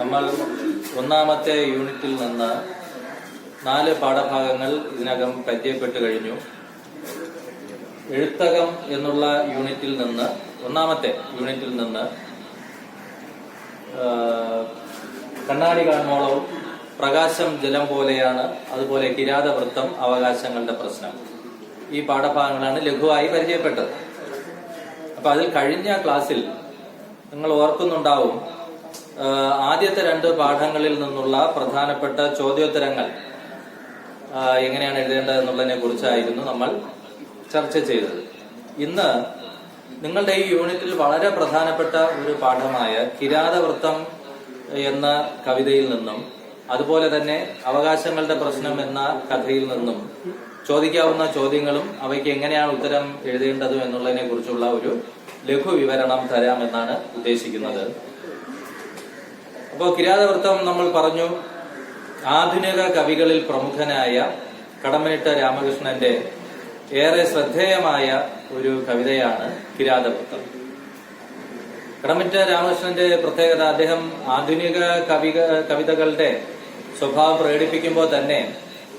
നമ്മൾ ഒന്നാമത്തെ യൂണിറ്റിൽ നിന്ന് 4 പാഠഭാഗങ്ങൾ ഇതിനകം പരിചയപ്പെട്ടു കഴിഞ്ഞു. എഴുത്തകം എന്നുള്ള യൂണിറ്റിൽ നിന്ന്, ഒന്നാമത്തെ യൂണിറ്റിൽ നിന്ന് കണ്ണാടി കാണുന്നോളവും, പ്രകാശം ജലം പോലെയാണ്, അതുപോലെ കിരാതവൃത്തം, അവകാശങ്ങളുടെ പ്രശ്നം, ഈ പാഠഭാഗങ്ങളാണ് ലഘുവായി പരിചയപ്പെട്ടത്. അപ്പൊ അതിൽ കഴിഞ്ഞ ക്ലാസ്സിൽ നിങ്ങൾ ഓർക്കുന്നുണ്ടാവും, ആദ്യത്തെ 2 പാഠങ്ങളിൽ നിന്നുള്ള പ്രധാനപ്പെട്ട ചോദ്യോത്തരങ്ങൾ എങ്ങനെയാണ് എഴുതേണ്ടത് എന്നുള്ളതിനെ കുറിച്ചായിരുന്നു നമ്മൾ ചർച്ച ചെയ്തത്. ഇന്ന് നിങ്ങളുടെ ഈ യൂണിറ്റിൽ വളരെ പ്രധാനപ്പെട്ട ഒരു പാഠമായ കിരാതവൃത്തം എന്ന കവിതയിൽ നിന്നും, അതുപോലെ തന്നെ അവകാശങ്ങളുടെ പ്രശ്നം എന്ന കഥയിൽ നിന്നും ചോദിക്കാവുന്ന ചോദ്യങ്ങളും അവയ്ക്ക് എങ്ങനെയാണ് ഉത്തരം എഴുതേണ്ടതും എന്നുള്ളതിനെ കുറിച്ചുള്ള ഒരു ലഘു വിവരണം തരാമെന്നാണ് ഉദ്ദേശിക്കുന്നത്. അപ്പോൾ കിരാതവൃത്തം നമ്മൾ പറഞ്ഞു, ആധുനിക കവികളിൽ പ്രമുഖനായ കടമ്മനിട്ട രാമകൃഷ്ണന്റെ ഏറെ ശ്രദ്ധേയമായ ഒരു കവിതയാണ് കിരാതവൃത്തം. കടമ്മനിട്ട രാമകൃഷ്ണന്റെ പ്രത്യേകത, അദ്ദേഹം ആധുനിക കവിതകളുടെ സ്വഭാവം പ്രകടിപ്പിക്കുമ്പോൾ തന്നെ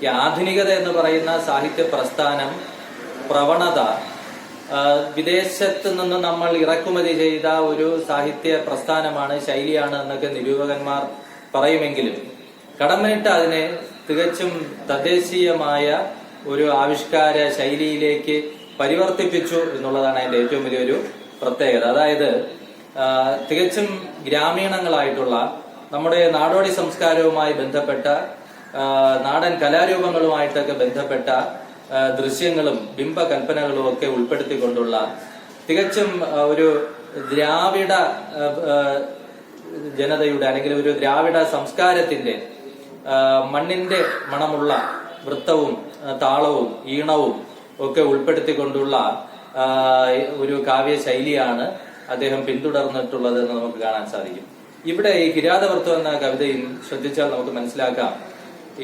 ഈ ആധുനികത എന്ന് പറയുന്ന സാഹിത്യ പ്രസ്ഥാനം, പ്രവണത, വിദേശത്ത് നിന്ന് നമ്മൾ ഇറക്കുമതി ചെയ്ത ഒരു സാഹിത്യ പ്രസ്ഥാനമാണ്, ശൈലിയാണ് എന്നൊക്കെ നിരൂപകന്മാർ പറയുമെങ്കിലും കടമ്മനിട്ട അതിനെ തികച്ചും തദ്ദേശീയമായ ഒരു ആവിഷ്കാര ശൈലിയിലേക്ക് പരിവർത്തിപ്പിച്ചു എന്നുള്ളതാണ് അതിന്റെ ഏറ്റവും വലിയൊരു പ്രത്യേകത. അതായത് തികച്ചും ഗ്രാമീണങ്ങളായിട്ടുള്ള നമ്മുടെ നാടോടി സംസ്കാരവുമായി ബന്ധപ്പെട്ട, നാടൻ കലാരൂപങ്ങളുമായിട്ടൊക്കെ ബന്ധപ്പെട്ട ദൃശ്യങ്ങളും ബിംബകൽപ്പനകളും ഒക്കെ ഉൾപ്പെടുത്തിക്കൊണ്ടുള്ള തികച്ചും ഒരു ദ്രാവിഡ ജനതയുടെ, അല്ലെങ്കിൽ ഒരു ദ്രാവിഡ സംസ്കാരത്തിന്റെ മണ്ണിന്റെ മണമുള്ള വൃത്തവും താളവും ഈണവും ഒക്കെ ഉൾപ്പെടുത്തിക്കൊണ്ടുള്ള ഒരു കാവ്യശൈലിയാണ് അദ്ദേഹം പിന്തുടർന്നിട്ടുള്ളത് എന്ന് നമുക്ക് കാണാൻ സാധിക്കും. ഇവിടെ ഈ കിരാതവൃത്തം എന്ന കവിതയിൽ ശ്രദ്ധിച്ചാൽ നമുക്ക് മനസ്സിലാക്കാം,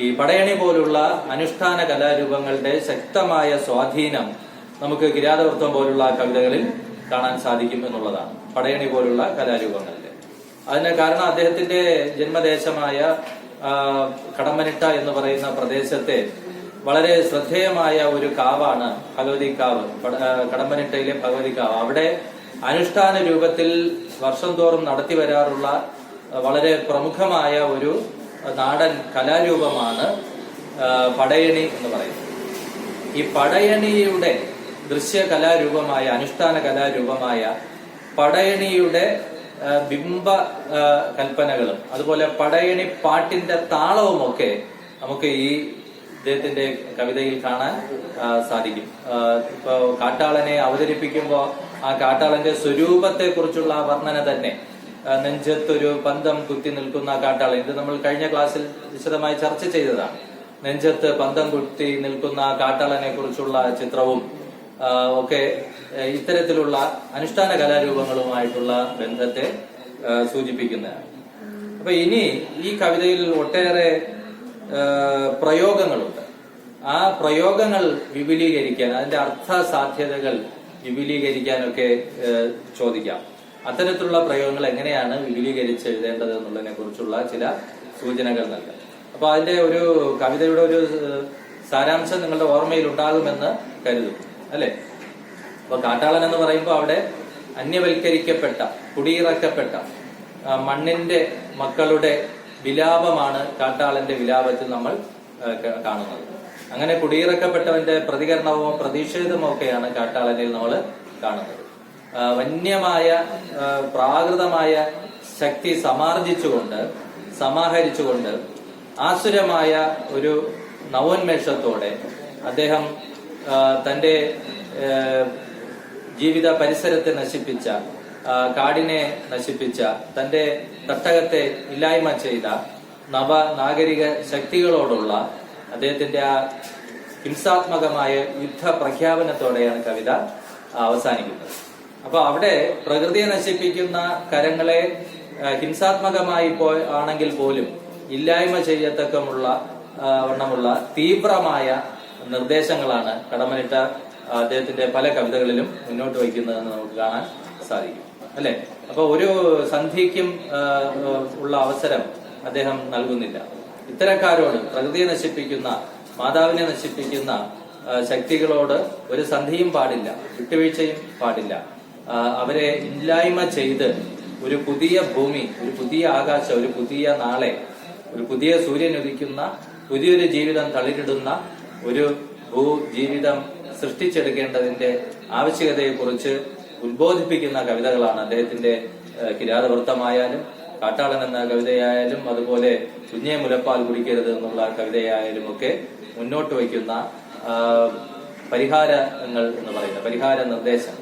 ഈ പടയണി പോലുള്ള അനുഷ്ഠാന കലാരൂപങ്ങളുടെ ശക്തമായ സ്വാധീനം നമുക്ക് കിരാതവൃത്തം പോലുള്ള കവിതകളിൽ കാണാൻ സാധിക്കും എന്നുള്ളതാണ്. പടയണി പോലുള്ള കലാരൂപങ്ങളുടെ അതിന് കാരണം അദ്ദേഹത്തിന്റെ ജന്മദേശമായ കടമ്മനിട്ട എന്ന് പറയുന്ന പ്രദേശത്തെ വളരെ ശ്രദ്ധേയമായ ഒരു കാവാണ് ഭഗവതിക്കാവ്, കടമ്മനിട്ടയിലെ ഭഗവതിക്കാവ്. അവിടെ അനുഷ്ഠാന രൂപത്തിൽ വർഷം തോറും നടത്തി വരാറുള്ള വളരെ പ്രമുഖമായ ഒരു നാടൻ കലാരൂപമാണ് പടയണി എന്ന് പറയുന്നത്. ഈ പടയണിയുടെ ദൃശ്യ കലാരൂപമായ, അനുഷ്ഠാന കലാരൂപമായ പടയണിയുടെ ബിംബ കൽപ്പനകളും അതുപോലെ പടയണി പാട്ടിന്റെ താളവുമൊക്കെ നമുക്ക് ഈ ഇദ്ദേഹത്തിന്റെ കവിതയിൽ കാണാൻ സാധിക്കും. ഇപ്പോ കാട്ടാളനെ അവതരിപ്പിക്കുമ്പോൾ ആ കാട്ടാളന്റെ സ്വരൂപത്തെ കുറിച്ചുള്ള വർണ്ണന തന്നെ, നെഞ്ചത്തൊരു പന്തം കുത്തി നിൽക്കുന്ന കാട്ടാളൻ, ഇത് നമ്മൾ കഴിഞ്ഞ ക്ലാസ്സിൽ വിശദമായി ചർച്ച ചെയ്തതാണ്. നെഞ്ചത്ത് പന്തം കുത്തി നിൽക്കുന്ന കാട്ടാളനെ കുറിച്ചുള്ള ചിത്രവും ഒക്കെ ഇത്തരത്തിലുള്ള അനുഷ്ഠാന കലാരൂപങ്ങളുമായിട്ടുള്ള ബന്ധത്തെ സൂചിപ്പിക്കുന്നതാണ്. അപ്പൊ ഇനി ഈ കവിതയിൽ ഒട്ടേറെ പ്രയോഗങ്ങളുണ്ട്. ആ പ്രയോഗങ്ങൾ വിപുലീകരിക്കാൻ, അതിന്റെ അർത്ഥ സാധ്യതകൾ വിപുലീകരിക്കാനൊക്കെ ചോദിക്കാം. അത്തരത്തിലുള്ള പ്രയോഗങ്ങൾ എങ്ങനെയാണ് വിപുലീകരിച്ച് എഴുതേണ്ടത് എന്നുള്ളതിനെ കുറിച്ചുള്ള ചില സൂചനകൾ നൽകാം. അപ്പൊ അതിന്റെ ഒരു കവിതയുടെ ഒരു സാരാംശം നിങ്ങളുടെ ഓർമ്മയിൽ ഉണ്ടാകുമെന്ന് കരുതും, അല്ലെ? അപ്പൊ കാട്ടാളൻ എന്ന് പറയുമ്പോൾ അവിടെ അന്യവൽക്കരിക്കപ്പെട്ട, കുടിയിറക്കപ്പെട്ട മണ്ണിന്റെ മക്കളുടെ വിലാപമാണ് കാട്ടാളന്റെ വിലാപത്തിൽ നമ്മൾ കാണുന്നത്. അങ്ങനെ കുടിയിറക്കപ്പെട്ടവന്റെ പ്രതികരണവും പ്രതിഷേധവും ഒക്കെയാണ് കാട്ടാളനിൽ നമ്മൾ കാണുന്നത്. വന്യമായ പ്രാകൃതമായ ശക്തി സമാഹരിച്ചുകൊണ്ട് ആസുരമായ ഒരു നവോന്മേഷത്തോടെ അദ്ദേഹം തന്റെ ജീവിത പരിസരത്തെ നശിപ്പിച്ച, കാടിനെ നശിപ്പിച്ച, തന്റെ തട്ടകത്തെ ഇല്ലായ്മ ചെയ്ത നവനാഗരിക ശക്തികളോടുള്ള അദ്ദേഹത്തിന്റെ ആ ഹിംസാത്മകമായ യുദ്ധ പ്രഖ്യാപനത്തോടെയാണ് കവിത അവസാനിക്കുന്നത്. അപ്പൊ അവിടെ പ്രകൃതിയെ നശിപ്പിക്കുന്ന കരങ്ങളെ ഹിംസാത്മകമായി ആണെങ്കിൽ പോലും ഇല്ലായ്മ ചെയ്യത്തക്കമുള്ള വണ്ണമുള്ള തീവ്രമായ നിർദ്ദേശങ്ങളാണ് കടമ്മനിട്ട അദ്ദേഹത്തിന്റെ പല കവിതകളിലും മുന്നോട്ട് വയ്ക്കുന്നതെന്ന് നമുക്ക് കാണാൻ സാധിക്കും, അല്ലെ? അപ്പൊ ഒരു സന്ധിക്കും ഉള്ള അവസരം അദ്ദേഹം നൽകുന്നില്ല. ഇത്തരക്കാരോട്, പ്രകൃതിയെ നശിപ്പിക്കുന്ന, മാതാവിനെ നശിപ്പിക്കുന്ന ശക്തികളോട് ഒരു സന്ധിയും പാടില്ല, വിട്ടുവീഴ്ചയും പാടില്ല. അവരെ ഇല്ലായ്മ ചെയ്ത് ഒരു പുതിയ ഭൂമി, ഒരു പുതിയ ആകാശം, ഒരു പുതിയ നാളെ, ഒരു പുതിയ സൂര്യൻ ഉദിക്കുന്ന പുതിയൊരു ജീവിതം തളിരിടുന്ന ഒരു ഭൂജീവിതം സൃഷ്ടിച്ചെടുക്കേണ്ടതിന്റെ ആവശ്യകതയെക്കുറിച്ച് ഉദ്ബോധിപ്പിക്കുന്ന കവിതകളാണ് അദ്ദേഹത്തിന്റെ കിരാതവൃത്തമായാലും കാട്ടാളൻ എന്ന കവിതയായാലും അതുപോലെ കുഞ്ഞെ മുലപ്പാൽ കുടിക്കരുത് എന്നുള്ള കവിതയായാലും ഒക്കെ മുന്നോട്ട് വയ്ക്കുന്ന പരിഹാരങ്ങൾ എന്ന് പറയുന്ന പരിഹാര നിർദ്ദേശം.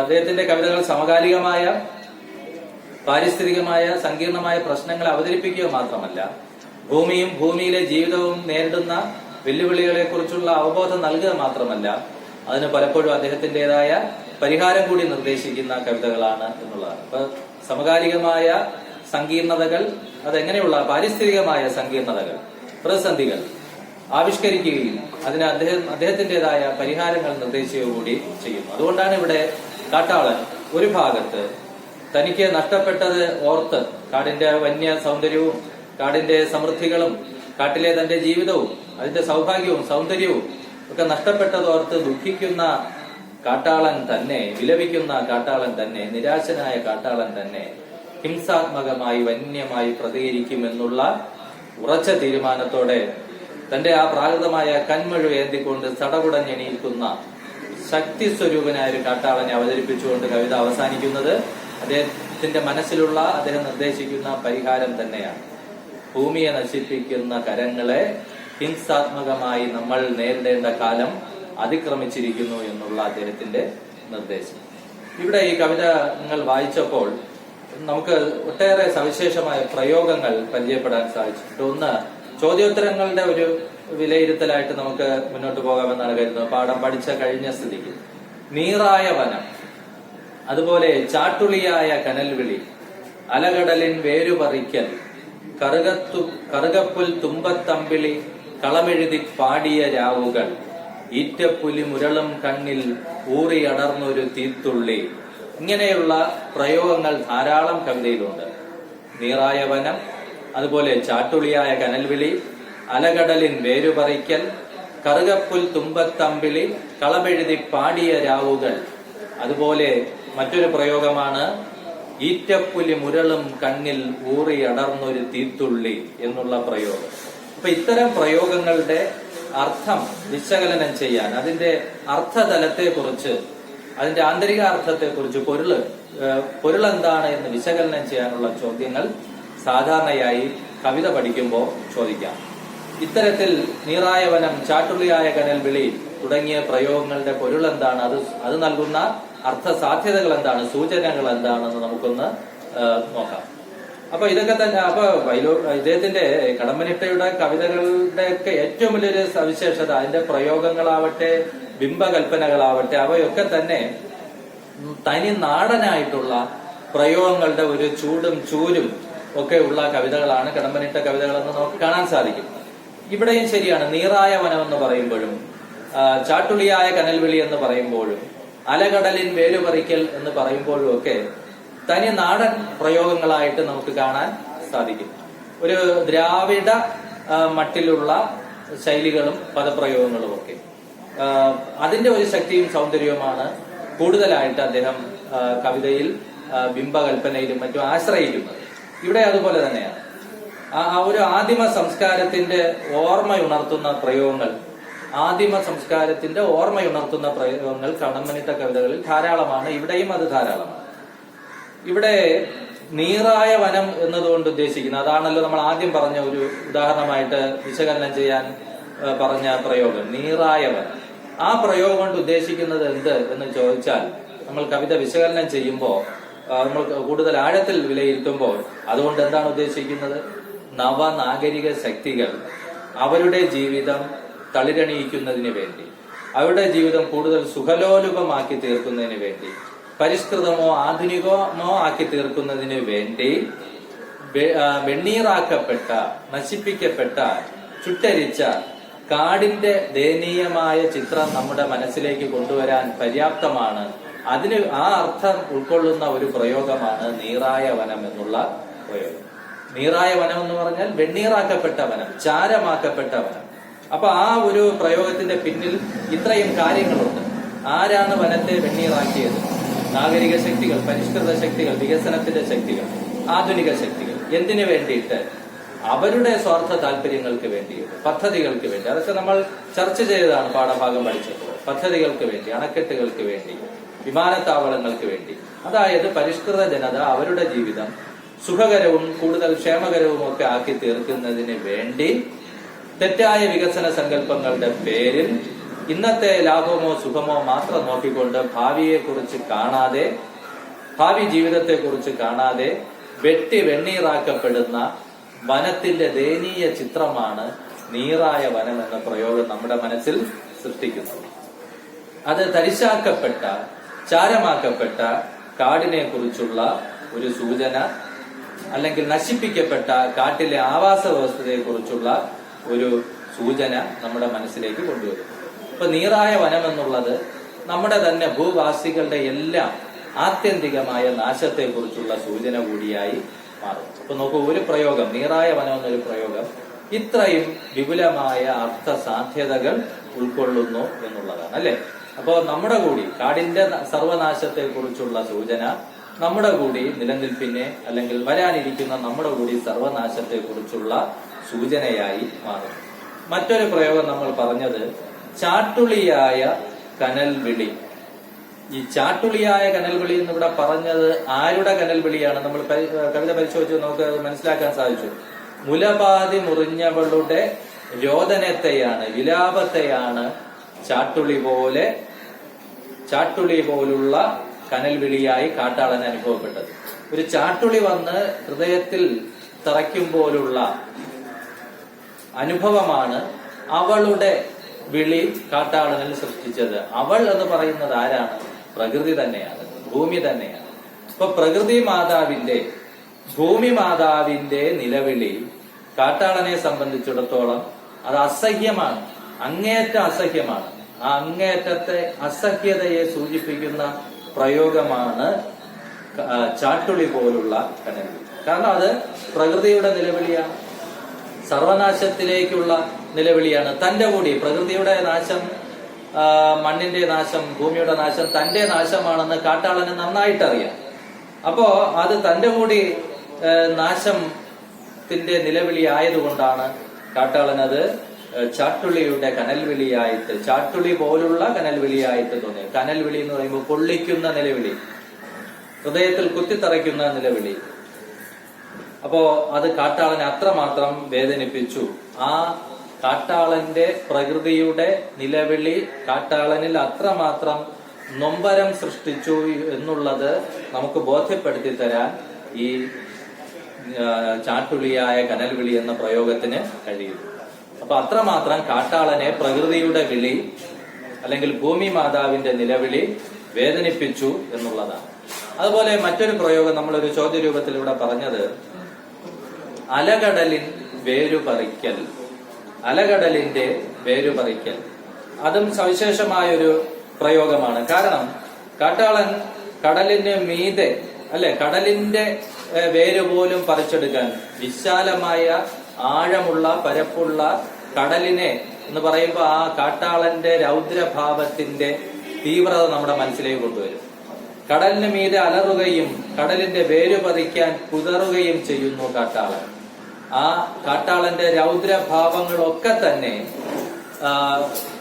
അദ്ദേഹത്തിന്റെ കവിതകൾ സമകാലികമായ പാരിസ്ഥിതികമായ സങ്കീർണമായ പ്രശ്നങ്ങൾ അവതരിപ്പിക്കുക മാത്രമല്ല, ഭൂമിയും ഭൂമിയിലെ ജീവിതവും നേരിടുന്ന വെല്ലുവിളികളെ കുറിച്ചുള്ള അവബോധം നൽകുക മാത്രമല്ല, അതിന് പലപ്പോഴും അദ്ദേഹത്തിന്റേതായ പരിഹാരം കൂടി നിർദ്ദേശിക്കുന്ന കവിതകളാണ് എന്നുള്ളതാണ്. അപ്പൊ സമകാലികമായ സങ്കീർണതകൾ, അതെങ്ങനെയുള്ള പാരിസ്ഥിതികമായ സങ്കീർണതകൾ, പ്രതിസന്ധികൾ ആവിഷ്കരിക്കുകയും അതിന് അദ്ദേഹത്തിന്റേതായ പരിഹാരങ്ങൾ നിർദ്ദേശിക്കുക കൂടി ചെയ്യുന്നു. അതുകൊണ്ടാണ് ഇവിടെ കാട്ടാളൻ ഒരു ഭാഗത്ത് തനിക്ക് നഷ്ടപ്പെട്ടത് ഓർത്ത്, കാടിന്റെ വന്യ സൗന്ദര്യവും കാടിന്റെ സമൃദ്ധികളും കാട്ടിലെ തന്റെ ജീവിതവും അതിന്റെ സൗഭാഗ്യവും സൗന്ദര്യവും ഒക്കെ നഷ്ടപ്പെട്ടതോർത്ത് ദുഃഖിക്കുന്ന കാട്ടാളൻ തന്നെ, വിലപിക്കുന്ന കാട്ടാളൻ തന്നെ, നിരാശനായ കാട്ടാളൻ തന്നെ ഹിംസാത്മകമായി വന്യമായി പ്രതികരിക്കുമെന്നുള്ള ഉറച്ച തീരുമാനത്തോടെ തന്റെ ആ പ്രാകൃതമായ കന്മഴു ഏന്തിക്കൊണ്ട് സടകുടഞ്ഞെണീക്കുന്ന ശക്തി സ്വരൂപനായ ഒരു കാട്ടാളനെ അവതരിപ്പിച്ചുകൊണ്ട് കവിത അവസാനിക്കുന്നത് അദ്ദേഹത്തിന്റെ മനസ്സിലുള്ള, അദ്ദേഹം നിർദ്ദേശിക്കുന്ന പരിഹാരം തന്നെയാണ്. ഭൂമിയെ നശിപ്പിക്കുന്ന കരങ്ങളെ ഹിംസാത്മകമായി നമ്മൾ നേരിടേണ്ട കാലം അതിക്രമിച്ചിരിക്കുന്നു എന്നുള്ള അദ്ദേഹത്തിന്റെ നിർദ്ദേശം. ഇവിടെ ഈ കവിത നിങ്ങൾ വായിച്ചപ്പോൾ നമുക്ക് ഒട്ടേറെ സവിശേഷമായ പ്രയോഗങ്ങൾ പരിചയപ്പെടാൻ സാധിച്ചിട്ടുണ്ട്. ഒന്ന്, ചോദ്യോത്തരങ്ങളുടെ ഒരു വിലയിരുത്തലായിട്ട് നമുക്ക് മുന്നോട്ട് പോകാമെന്നാണ് കരുതുന്നത്. പാഠം പഠിച്ച കഴിഞ്ഞ സ്ഥിതിക്ക് നീറായ വനം, അതുപോലെ ചാട്ടുളിയായ കനൽവിളി, അലകടലിൻ വേരുപറിക്കൽ, കറുകപ്പുൽ തുമ്പത്തമ്പിളി, കളമെഴുതി പാടിയ രാവുകൾ, ഈറ്റപ്പുലി മുരളും കണ്ണിൽ ഊറിയടർന്നൊരു തീത്തുള്ളി. ഇങ്ങനെയുള്ള പ്രയോഗങ്ങൾ ധാരാളം കവിതയിലുണ്ട്. നീറായ വനം, അതുപോലെ ചാട്ടുളിയായ കനൽവിളി, അലകടലിൻ വേരുപറിക്കൽ, കറുകപ്പുൽ തുമ്പത്തമ്പിളി, കളമെഴുതി പാടിയ രാവുകൾ. അതുപോലെ മറ്റൊരു പ്രയോഗമാണ് ഈറ്റപ്പുലി മുരളും കണ്ണിൽ ഊറിയടർന്നൊരു തീത്തുള്ളി എന്നുള്ള പ്രയോഗം. അപ്പൊ ഇത്തരം പ്രയോഗങ്ങളുടെ അർത്ഥം വിശകലനം ചെയ്യാൻ, അതിന്റെ അർത്ഥതലത്തെക്കുറിച്ച്, അതിന്റെ ആന്തരിക അർത്ഥത്തെക്കുറിച്ച്, പൊരുൾ എന്താണ് എന്ന് വിശകലനം ചെയ്യാനുള്ള ചോദ്യങ്ങൾ സാധാരണയായി കവിത പഠിക്കുമ്പോൾ ചോദിക്കാം. ഇത്തരത്തിൽ നീറായ വനം, ചാട്ടുള്ളിയായ കനൽ വിളി തുടങ്ങിയ പ്രയോഗങ്ങളുടെ പൊരുൾ എന്താണ്, അത് നൽകുന്ന അർത്ഥ സാധ്യതകൾ എന്താണ്, സൂചനകൾ എന്താണെന്ന് നമുക്കൊന്ന് നോക്കാം. അപ്പൊ ഇതൊക്കെ തന്നെ, അപ്പൊ ഇദ്ദേഹത്തിന്റെ കടമ്മനിട്ടയുടെ കവിതകളുടെ ഒക്കെ ഏറ്റവും വലിയൊരു സവിശേഷത അതിന്റെ പ്രയോഗങ്ങളാവട്ടെ ബിംബകൽപ്പനകളാവട്ടെ അവയൊക്കെ തന്നെ തനി നാടനായിട്ടുള്ള പ്രയോഗങ്ങളുടെ ഒരു ചൂടും ചൂരും ഒക്കെ ഉള്ള കവിതകളാണ് കടമ്പനിട്ട കവിതകളെന്ന് നമുക്ക് കാണാൻ സാധിക്കും. ഇവിടെയും ശരിയാണ്. നീറായ വനം എന്ന് പറയുമ്പോഴും ചാട്ടുളിയായ കനൽവിളി എന്ന് പറയുമ്പോഴും അലകടലിൻ വേലുപറിക്കൽ എന്ന് പറയുമ്പോഴും ഒക്കെ തനി നാടൻ പ്രയോഗങ്ങളായിട്ട് നമുക്ക് കാണാൻ സാധിക്കും. ഒരു ദ്രാവിഡ മട്ടിലുള്ള ശൈലികളും പദപ്രയോഗങ്ങളും ഒക്കെ അതിന്റെ ഒരു ശക്തിയും സൗന്ദര്യവുമാണ് കൂടുതലായിട്ട് അദ്ദേഹം കവിതയിൽ ബിംബകൽപ്പനയിലും മറ്റും ആശ്രയിക്കുന്നത്. ഇവിടെ അതുപോലെ തന്നെയാണ്. ആ ഒരു ആദിമ സംസ്കാരത്തിന്റെ ഓർമ്മയുണർത്തുന്ന പ്രയോഗങ്ങൾ, കടമ്മനിട്ട കവിതകളിൽ ധാരാളമാണ്. ഇവിടെയും അത് ധാരാളമാണ്. ഇവിടെ നീറായ വനം എന്നതുകൊണ്ട് ഉദ്ദേശിക്കുന്നത് അതാണല്ലോ നമ്മൾ ആദ്യം പറഞ്ഞ ഒരു ഉദാഹരണമായിട്ട് വിശകലനം ചെയ്യാൻ പറഞ്ഞ പ്രയോഗം, നീറായ വനം. ആ പ്രയോഗം കൊണ്ട് ഉദ്ദേശിക്കുന്നത് എന്ത് എന്ന് ചോദിച്ചാൽ, നമ്മൾ കവിത വിശകലനം ചെയ്യുമ്പോൾ, നമ്മൾ കൂടുതൽ ആഴത്തിൽ വിലയിരുത്തുമ്പോൾ അതുകൊണ്ട് എന്താണ് ഉദ്ദേശിക്കുന്നത്? നവനാഗരിക ശക്തികൾ അവരുടെ ജീവിതം തളിരണിയിക്കുന്നതിന് വേണ്ടി, അവരുടെ ജീവിതം കൂടുതൽ സുഖലോലുപമാക്കി തീർക്കുന്നതിന് വേണ്ടി, പരിഷ്കൃതമോ ആധുനികമോ ആക്കി തീർക്കുന്നതിന് വേണ്ടി വെണ്ണീറാക്കപ്പെട്ട, നശിപ്പിക്കപ്പെട്ട, ചുട്ടരിച്ച കാടിന്റെ ദയനീയമായ ചിത്രം നമ്മുടെ മനസ്സിലേക്ക് കൊണ്ടുവരാൻ പര്യാപ്തമാണ് ആ അർത്ഥം ഉൾക്കൊള്ളുന്ന ഒരു പ്രയോഗമാണ് നീറായ വനം എന്നുള്ള പ്രയോഗം. നീറായ വനം എന്ന് പറഞ്ഞാൽ വെണ്ണീറാക്കപ്പെട്ട വനം, ചാരമാക്കപ്പെട്ട വനം. അപ്പൊ ആ ഒരു പ്രയോഗത്തിന്റെ പിന്നിൽ ഇത്രയും കാര്യങ്ങളുണ്ട്. ആരാണ് വനത്തെ വെണ്ണീറാക്കിയത്? നാഗരിക ശക്തികൾ, പരിഷ്കൃത ശക്തികൾ, വികസനത്തിന്റെ ശക്തികൾ, ആധുനിക ശക്തികൾ. എന്തിനു വേണ്ടിയിട്ട്? അവരുടെ സ്വാർത്ഥ താല്പര്യങ്ങൾക്ക് വേണ്ടിയിട്ട്, പദ്ധതികൾക്ക് വേണ്ടി. അതൊക്കെ നമ്മൾ ചർച്ച ചെയ്തതാണ് പാഠഭാഗം പഠിച്ചപ്പോൾ. പദ്ധതികൾക്ക് വേണ്ടി, അണക്കെട്ടുകൾക്ക് വേണ്ടി, വിമാനത്താവളങ്ങൾക്ക് വേണ്ടി. അതായത് പരിഷ്കൃത ജനത അവരുടെ ജീവിതം സുഖകരവും കൂടുതൽ ക്ഷേമകരവും ഒക്കെ ആക്കി തീർക്കുന്നതിന് വേണ്ടി തെറ്റായ വികസന സങ്കല്പങ്ങളുടെ പേരിൽ ഇന്നത്തെ ലാഭമോ സുഖമോ മാത്രം നോക്കിക്കൊണ്ട് ഭാവിയെക്കുറിച്ച് കാണാതെ, ഭാവി ജീവിതത്തെക്കുറിച്ച് കാണാതെ വെണ്ണീറാക്കപ്പെടുന്ന വനത്തിന്റെ ദയനീയ ചിത്രമാണ് നീറായ വനം എന്ന പ്രയോഗം നമ്മുടെ മനസ്സിൽ സൃഷ്ടിക്കുന്നത്. അത് തരിശാക്കപ്പെട്ട, ചാരമാക്കപ്പെട്ട കാടിനെ കുറിച്ചുള്ള ഒരു സൂചന, അല്ലെങ്കിൽ നശിപ്പിക്കപ്പെട്ട കാട്ടിലെ ആവാസ വ്യവസ്ഥയെ കുറിച്ചുള്ള ഒരു സൂചന നമ്മുടെ മനസ്സിലേക്ക് കൊണ്ടുവരും. ഇപ്പൊ നീറായ വനം എന്നുള്ളത് നമ്മുടെ തന്നെ ഭൂവാസികളുടെ എല്ലാം ആത്യന്തികമായ നാശത്തെ കുറിച്ചുള്ള സൂചന കൂടിയായി മാറും. അപ്പൊ നോക്കൂ, ഒരു പ്രയോഗം, നീറായ വനം എന്നൊരു പ്രയോഗം ഇത്രയും വിപുലമായ അർത്ഥ സാധ്യതകൾ ഉൾക്കൊള്ളുന്നു എന്നുള്ളതാണ്, അല്ലെ? അപ്പോ നമ്മുടെ കൂടി കാടിന്റെ സർവനാശത്തെ കുറിച്ചുള്ള സൂചന നമ്മുടെ കൂടി നിലനിൽപ്പിനെ, അല്ലെങ്കിൽ വരാനിരിക്കുന്ന നമ്മുടെ കൂടി സർവനാശത്തെ കുറിച്ചുള്ള സൂചനയായി മാറും. മറ്റൊരു പ്രയോഗം നമ്മൾ പറഞ്ഞത് ചാട്ടുളിയായ കനൽവിളി. ഈ ചാട്ടുളിയായ കനൽവിളി എന്നിവിടെ പറഞ്ഞത് ആരുടെ കനൽവിളിയാണ്? നമ്മൾ കവിത പരിശോധിച്ച് നമുക്ക് മനസ്സിലാക്കാൻ സാധിച്ചു. മുലപാതി മുറിഞ്ഞവളുടെ രോദനത്തെയാണ്, വിലാപത്തെയാണ് ചാട്ടുളി പോലുള്ള കനൽവിളിയായി കാട്ടാളന് അനുഭവപ്പെട്ടത്. ഒരു ചാട്ടുളി വന്ന് ഹൃദയത്തിൽ തറയ്ക്കുമ്പോലുള്ള അനുഭവമാണ് അവളുടെ വിളി കാട്ടാളനിൽ സൃഷ്ടിച്ചത്. അവൾ എന്ന് പറയുന്നത് ആരാണ്? പ്രകൃതി തന്നെയാണ്, ഭൂമി തന്നെയാണ്. അപ്പൊ പ്രകൃതി മാതാവിന്റെ, ഭൂമി മാതാവിന്റെ നിലവിളി കാട്ടാളനെ സംബന്ധിച്ചിടത്തോളം അത് അസഹ്യമാണ്, അങ്ങേയറ്റം അസഹ്യമാണ്. ആ അങ്ങേയറ്റത്തെ അസഹ്യതയെ സൂചിപ്പിക്കുന്ന പ്രയോഗമാണ് ചാട്ടുളി പോലുള്ള കനൽവിളി. കാരണം അത് പ്രകൃതിയുടെ നിലവിളിയാണ്, സർവനാശത്തിലേക്കുള്ള നിലവിളിയാണ്. തന്റെ കൂടി പ്രകൃതിയുടെ നാശം, മണ്ണിന്റെ നാശം, ഭൂമിയുടെ നാശം തന്റെ നാശമാണെന്ന് കാട്ടാളന് നന്നായിട്ടറിയാം. അപ്പോ അത് തന്റെ കൂടി നാശത്തിന്റെ നിലവിളി ആയതുകൊണ്ടാണ് കാട്ടാളനത് ചാട്ടുളിയുടെ കനൽവിളിയായിട്ട്, ചാട്ടുളി പോലുള്ള കനൽവിളിയായിട്ട് തോന്നി. കനൽവിളി എന്ന് പറയുമ്പോൾ പൊള്ളിക്കുന്ന നിലവിളി, ഹൃദയത്തിൽ കുത്തിത്തറയ്ക്കുന്ന നിലവിളി. അപ്പോ അത് കാട്ടാളനെ അത്രമാത്രം വേദനിപ്പിച്ചു. ആ കാട്ടാളന്റെ പ്രകൃതിയുടെ നിലവിളി കാട്ടാളനിൽ അത്രമാത്രം നൊമ്പരം സൃഷ്ടിച്ചു എന്നുള്ളത് നമുക്ക് ബോധ്യപ്പെടുത്തി തരാൻ ഈ ചാട്ടുളിയായ കനൽവിളി എന്ന പ്രയോഗത്തിന് കഴിയും. അപ്പൊ അത്രമാത്രം കാട്ടാളനെ പ്രകൃതിയുടെ വിളി, അല്ലെങ്കിൽ ഭൂമി മാതാവിന്റെ നിലവിളി വേദനിപ്പിച്ചു എന്നുള്ളതാണ്. അതുപോലെ മറ്റൊരു പ്രയോഗം നമ്മളൊരു ചോദ്യരൂപത്തിലൂടെ പറഞ്ഞത് അലകടലിൻ വേരുപറിക്കൽ. അലകടലിന്റെ വേരുപറിക്കൽ അതും സവിശേഷമായൊരു പ്രയോഗമാണ്. കാരണം കാട്ടാളൻ കടലിന് മീതെ, അല്ലെ, കടലിന്റെ വേര് പോലും പറിച്ചെടുക്കാൻ, വിശാലമായ ആഴമുള്ള പരപ്പുള്ള കടലിനെ എന്ന് പറയുമ്പോൾ ആ കാട്ടാളന്റെ രൗദ്രഭാവത്തിന്റെ തീവ്രത നമ്മുടെ മനസ്സിലേക്ക് കൊണ്ടുവരും. കടലിന് മീതെ അലറുകയും കടലിന്റെ വേര് പറിക്കാൻ കുതറുകയും ചെയ്യുന്നു കാട്ടാളൻ. ആ കാട്ടാളന്റെ രൗദ്രഭാവങ്ങളൊക്കെ തന്നെ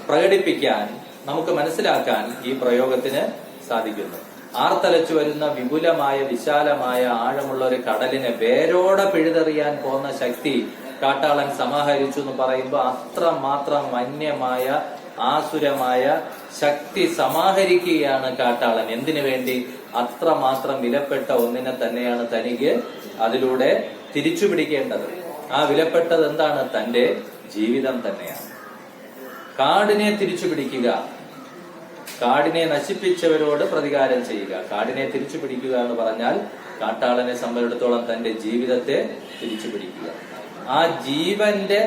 പ്രകടിപ്പിക്കാൻ, നമുക്ക് മനസ്സിലാക്കാൻ ഈ പ്രയോഗത്തിന് സാധിക്കുന്നു. ആർത്തലച്ചു വരുന്ന വിപുലമായ, വിശാലമായ, ആഴമുള്ള ഒരു കടലിനെ വേരോടെ പിഴുതെറിയാൻ പോകുന്ന ശക്തി കാട്ടാളൻ സമാഹരിച്ചു എന്ന് പറയുമ്പോൾ അത്രമാത്രം വന്യമായ, ആസുരമായ ശക്തി സമാഹരിക്കുകയാണ് കാട്ടാളൻ. എന്തിനു വേണ്ടി? അത്രമാത്രം വിലപ്പെട്ട ഒന്നിനെ തന്നെയാണ് തനിക്ക് അതിലൂടെ തിരിച്ചു പിടിക്കേണ്ടത്. ആ വിലപ്പെട്ടത് എന്താണ്? തന്റെ ജീവിതം തന്നെയാണ്. കാടിനെ തിരിച്ചു പിടിക്കുക, കാടിനെ നശിപ്പിച്ചവരോട് പ്രതികാരം ചെയ്യുക. കാടിനെ തിരിച്ചു പിടിക്കുക എന്ന് പറഞ്ഞാൽ കാട്ടാളനെ സംബന്ധിച്ചിടത്തോളം തന്റെ ജീവിതത്തെ തിരിച്ചു പിടിക്കുക. ആ ജീവന്റെ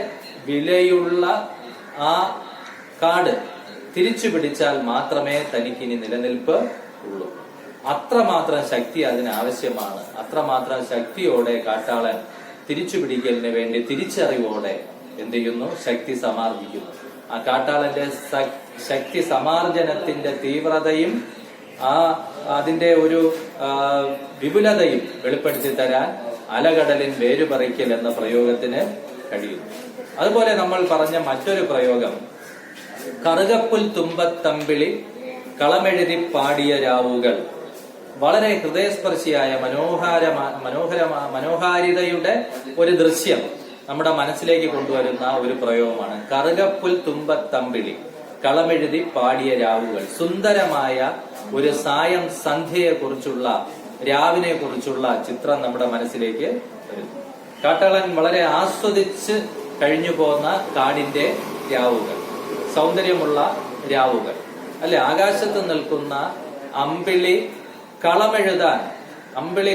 വിലയുള്ള ആ കാട് തിരിച്ചു പിടിച്ചാൽ മാത്രമേ തനിക്കിനി നിലനിൽപ്പ് ഉള്ളൂ. അത്രമാത്രം ശക്തി അതിനാവശ്യമാണ്. അത്രമാത്രം ശക്തിയോടെ കാട്ടാളൻ തിരിച്ചുപിടിക്കലിന് വേണ്ടി തിരിച്ചറിവോടെ എന്ത് ചെയ്യുന്നു? ശക്തി സമാർജിക്കുന്നു. ആ കാട്ടാളന്റെ ശക്തി സമാർജനത്തിന്റെ തീവ്രതയും അതിന്റെ ഒരു വിപുലതയും വെളിപ്പെടുത്തി തരാൻ അലകടലിൻ വേരുപറിക്കൽ എന്ന പ്രയോഗത്തിന് കഴിയുന്നു. അതുപോലെ നമ്മൾ പറഞ്ഞ മറ്റൊരു പ്രയോഗം കറുകപ്പുൽ തുമ്പത്തമ്പിളി കളമെഴുതി പാടിയ രാവുകൾ. വളരെ ഹൃദയസ്പർശിയായ മനോഹാരിതയുടെ ഒരു ദൃശ്യം നമ്മുടെ മനസ്സിലേക്ക് കൊണ്ടുവരുന്ന ഒരു പ്രയോഗമാണ്. കറുകപ്പുൽ തുമ്പത്തമ്പിളി കളമെഴുതി പാടിയ രാവുകൾ. സുന്ദരമായ ഒരു സായം സന്ധ്യയെ കുറിച്ചുള്ള, രാവിനെ കുറിച്ചുള്ള ചിത്രം നമ്മുടെ മനസ്സിലേക്ക് വരുന്നു. കാട്ടാളൻ വളരെ ആസ്വദിച്ച് കഴിഞ്ഞു പോന്ന കാടിന്റെ രാവുകൾ, സൗന്ദര്യമുള്ള രാവുകൾ അല്ലെ. ആകാശത്ത് നിൽക്കുന്ന അമ്പിളി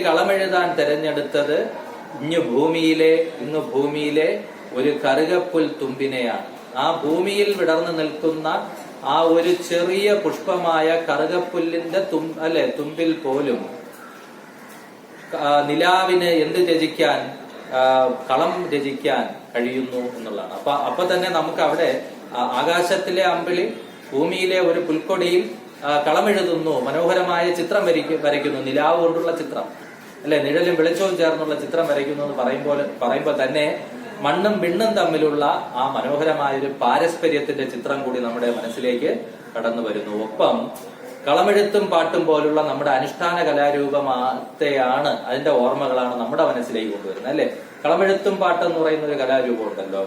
കളമെഴുതാൻ തെരഞ്ഞെടുത്തത് ഇന്ന് ഭൂമിയിലെ ഒരു കറുകപ്പുൽ തുമ്പിനെയാണ്. ആ ഭൂമിയിൽ വിടർന്നു നിൽക്കുന്ന ആ ഒരു ചെറിയ പുഷ്പമായ കറുകപ്പുല്ലിന്റെ തുമ്പിൽ പോലും നിലാവിന് എന്ത് രചിക്കാൻ, കളം രചിക്കാൻ കഴിയുന്നു എന്നുള്ളതാണ്. അപ്പൊ തന്നെ നമുക്ക് അവിടെ ആകാശത്തിലെ അമ്പിളി ഭൂമിയിലെ ഒരു പുൽക്കൊടിയിൽ കളമെഴുതുന്നു, മനോഹരമായ ചിത്രം വരയ്ക്കുന്നു, നിലാവ് കൊണ്ടുള്ള ചിത്രം അല്ലെ, നിഴലും വെളിച്ചവും ചേർന്നുള്ള ചിത്രം വരയ്ക്കുന്നു എന്ന് പറയുമ്പോൾ തന്നെ മണ്ണും വിണ്ണും തമ്മിലുള്ള ആ മനോഹരമായ ഒരു പാരസ്പര്യത്തിന്റെ ചിത്രം കൂടി നമ്മുടെ മനസ്സിലേക്ക് കടന്നു വരുന്നു. ഒപ്പം കളമെഴുത്തും പാട്ടും പോലുള്ള നമ്മുടെ അനുഷ്ഠാന കലാരൂപത്തെയാണ്, അതിന്റെ ഓർമ്മകളാണ് നമ്മുടെ മനസ്സിലേക്ക് കൊണ്ടുവരുന്നത് അല്ലെ. കളമെഴുത്തും പാട്ടെന്ന് പറയുന്ന ഒരു കലാരൂപം ഉണ്ടല്ലോ,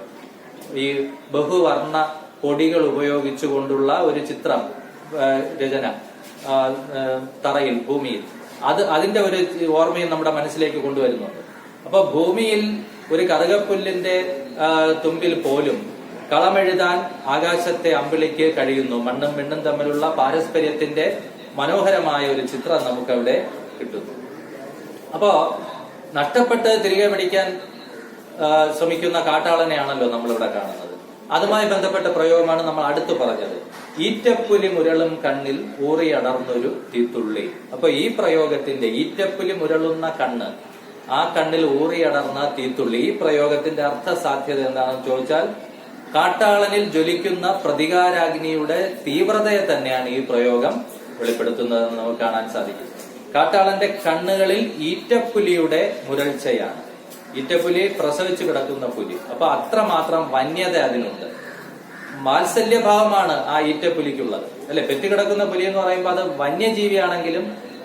ഈ ബഹുവർണ്ണ പൊടികൾ ഉപയോഗിച്ചുകൊണ്ടുള്ള ഒരു ചിത്രം രചന തറയിൽ, ഭൂമിയിൽ, അതിന്റെ ഒരു ഓർമ്മയും നമ്മുടെ മനസ്സിലേക്ക് കൊണ്ടുവരുന്നുണ്ട്. അപ്പൊ ഭൂമിയിൽ ഒരു കറുകപ്പുല്ലിന്റെ തുമ്പിൽ പോലും കളമെഴുതാൻ ആകാശത്തെ അമ്പിളിക്ക് കഴിയുന്നു. മണ്ണും വിണ്ണും തമ്മിലുള്ള പാരസ്പര്യത്തിന്റെ മനോഹരമായ ഒരു ചിത്രം നമുക്കവിടെ കിട്ടുന്നു. അപ്പോ നഷ്ടപ്പെട്ട് തിരികെ പിടിക്കാൻ ശ്രമിക്കുന്ന കാട്ടാളനെയാണല്ലോ നമ്മളിവിടെ കാണുന്നത്. അതുമായി ബന്ധപ്പെട്ട പ്രയോഗമാണ് നമ്മൾ അടുത്ത് പറഞ്ഞത്. ഈറ്റപ്പുലി മുരളും കണ്ണിൽ ഊറിയടർന്നൊരു തീത്തുള്ളി. അപ്പൊ ഈ പ്രയോഗത്തിന്റെ ഈറ്റപ്പുലി മുരളുന്ന കണ്ണ്, ആ കണ്ണിൽ ഊറിയടർന്ന തീത്തുള്ളി, ഈ പ്രയോഗത്തിന്റെ അർത്ഥസാധ്യത എന്താണെന്ന് ചോദിച്ചാൽ കാട്ടാളനിൽ ജ്വലിക്കുന്ന പ്രതികാരാഗ്നിയുടെ തീവ്രതയെ തന്നെയാണ് ഈ പ്രയോഗം വെളിപ്പെടുത്തുന്നതെന്ന് നമുക്ക് കാണാൻ സാധിക്കും. കാട്ടാളന്റെ കണ്ണുകളിൽ ഈറ്റപ്പുലിയുടെ മുരൾച്ചയാണ്. ഈറ്റപ്പുലി പ്രസവിച്ചു കിടക്കുന്ന പുലി. അപ്പൊ അത്രമാത്രം വന്യത അതിനുണ്ട്. വാത്സല്യഭാവമാണ് ആ ഈറ്റപ്പുലിക്കുള്ളത് അല്ലെ. പെറ്റുകിടക്കുന്ന പുലി എന്ന് പറയുമ്പോൾ അത് വന്യജീവിയാണെങ്കിലും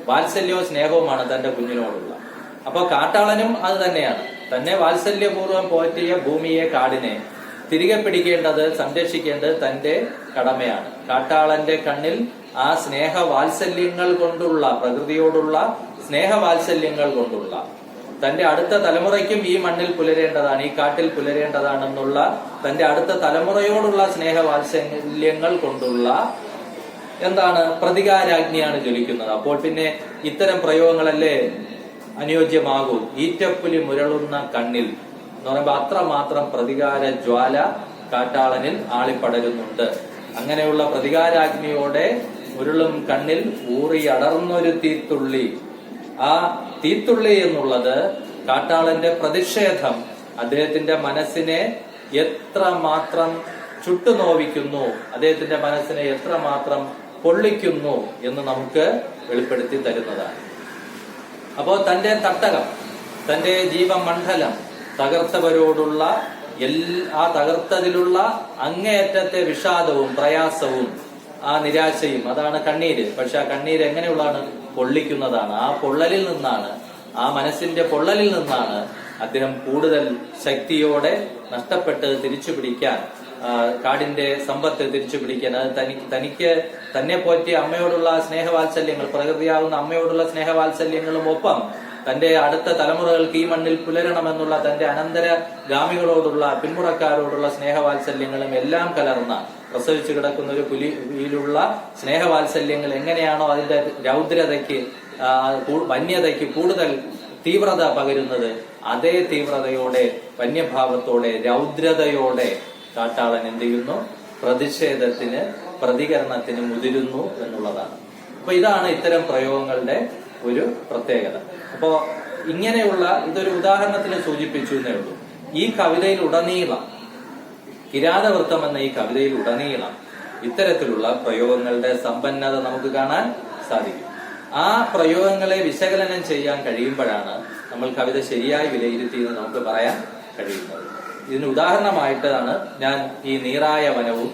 വാത്സല്യവും സ്നേഹവുമാണ് തന്റെ കുഞ്ഞിനോടുള്ള. അപ്പൊ കാട്ടാളനും അത് തന്നെയാണ്. തന്നെ വാത്സല്യപൂർവ്വം പോറ്റിയ ഭൂമിയെ, കാടിനെ തിരികെ പിടിക്കേണ്ടത്, സംരക്ഷിക്കേണ്ടത് തന്റെ കടമയാണ്. കാട്ടാളന്റെ കണ്ണിൽ ആ സ്നേഹവാത്സല്യങ്ങൾ കൊണ്ടുള്ള, പ്രകൃതിയോടുള്ള സ്നേഹവാത്സല്യങ്ങൾ കൊണ്ടുള്ള, തന്റെ അടുത്ത തലമുറയ്ക്കും ഈ മണ്ണിൽ പുലരേണ്ടതാണ്, ഈ കാട്ടിൽ പുലരേണ്ടതാണെന്നുള്ള തന്റെ അടുത്ത തലമുറയോടുള്ള സ്നേഹവാത്സല്യങ്ങൾ കൊണ്ടുള്ള എന്താണ്, പ്രതികാരാജ്ഞിയാണ് ജ്വലിക്കുന്നത്. അപ്പോൾ പിന്നെ ഇത്തരം പ്രയോഗങ്ങളല്ലേ അനുയോജ്യമാകൂ. ഈറ്റപ്പുലി മുരളുന്ന കണ്ണിൽ എന്ന് പറയുമ്പോൾ അത്രമാത്രം പ്രതികാര ജ്വാല കാട്ടാളനിൽ ആളിപ്പടരുന്നുണ്ട്. അങ്ങനെയുള്ള പ്രതികാരാഗ്നിയോടെ ഉരുളും കണ്ണിൽ ഊറിയടർന്നൊരു തീത്തുള്ളി. ആ തീത്തുള്ളി എന്നുള്ളത് കാട്ടാളന്റെ പ്രതിഷേധം അദ്ദേഹത്തിന്റെ മനസ്സിനെ എത്രമാത്രം ചുട്ടുനോവിക്കുന്നു, അദ്ദേഹത്തിന്റെ മനസ്സിനെ എത്രമാത്രം പൊള്ളിക്കുന്നു എന്ന് നമുക്ക് വെളിപ്പെടുത്തി തരുന്നതാണ്. അപ്പോ തന്റെ തട്ടകം, തന്റെ ജീവമണ്ഡലം തകർത്തവരോടുള്ള ആ തകർത്തതിലുള്ള അങ്ങേയറ്റത്തെ വിഷാദവും പ്രയാസവും ആ നിരാശയും, അതാണ് കണ്ണീര്. പക്ഷെ ആ കണ്ണീര് എങ്ങനെയുള്ളതാണ്? പൊള്ളിക്കുന്നതാണ്. ആ പൊള്ളലിൽ നിന്നാണ്, ആ മനസ്സിന്റെ പൊള്ളലിൽ നിന്നാണ് അദ്ദേഹം കൂടുതൽ ശക്തിയോടെ നഷ്ടപ്പെട്ട് തിരിച്ചു പിടിക്കാൻ, കാടിന്റെ സമ്പത്ത് തിരിച്ചു പിടിക്കാൻ, അത് തനിക്ക് തന്നെ പോറ്റിയ അമ്മയോടുള്ള സ്നേഹവാത്സല്യങ്ങൾ, പ്രകൃതിയാവുന്ന അമ്മയോടുള്ള സ്നേഹവാത്സല്യങ്ങളും ഒപ്പം തന്റെ അടുത്ത തലമുറകൾക്ക് ഈ മണ്ണിൽ പുലരണമെന്നുള്ള തന്റെ അനന്തരഗാമികളോടുള്ള, പിന്മുറക്കാരോടുള്ള സ്നേഹവാത്സല്യങ്ങളും എല്ലാം കലർന്ന, പ്രസവിച്ചു കിടക്കുന്ന ഒരു പുലിയിലുള്ള സ്നേഹവാത്സല്യങ്ങൾ എങ്ങനെയാണോ അതിന്റെ രൗദ്രതയ്ക്ക്, വന്യതയ്ക്ക് കൂടുതൽ തീവ്രത പകരുന്നത്, അതേ തീവ്രതയോടെ, വന്യഭാവത്തോടെ, രൗദ്രതയോടെ കാട്ടാളൻ എന്ത് ചെയ്യുന്നു? പ്രതിഷേധത്തിന്, പ്രതികരണത്തിന് മുതിരുന്നു എന്നുള്ളതാണ്. അപ്പൊ ഇതാണ് ഇത്തരം പ്രയോഗങ്ങളുടെ ഒരു പ്രത്യേകത. അപ്പോ ഇങ്ങനെയുള്ള ഇതൊരു ഉദാഹരണത്തിന് സൂചിപ്പിച്ചു എന്നേ ഉള്ളൂ. ഈ കവിതയിൽ ഉടനീളം, കിരാതവൃത്തം എന്ന ഈ കവിതയിൽ ഉടനീളം ഇത്തരത്തിലുള്ള പ്രയോഗങ്ങളുടെ സമ്പന്നത നമുക്ക് കാണാൻ സാധിക്കും. ആ പ്രയോഗങ്ങളെ വിശകലനം ചെയ്യാൻ കഴിയുമ്പോഴാണ് നമ്മൾ കവിത ശരിയായി വിലയിരുത്തിയെന്ന് നമുക്ക് പറയാൻ കഴിയുന്നത്. ഇതിന് ഉദാഹരണമായിട്ടാണ് ഞാൻ ഈ നീറായ വനവും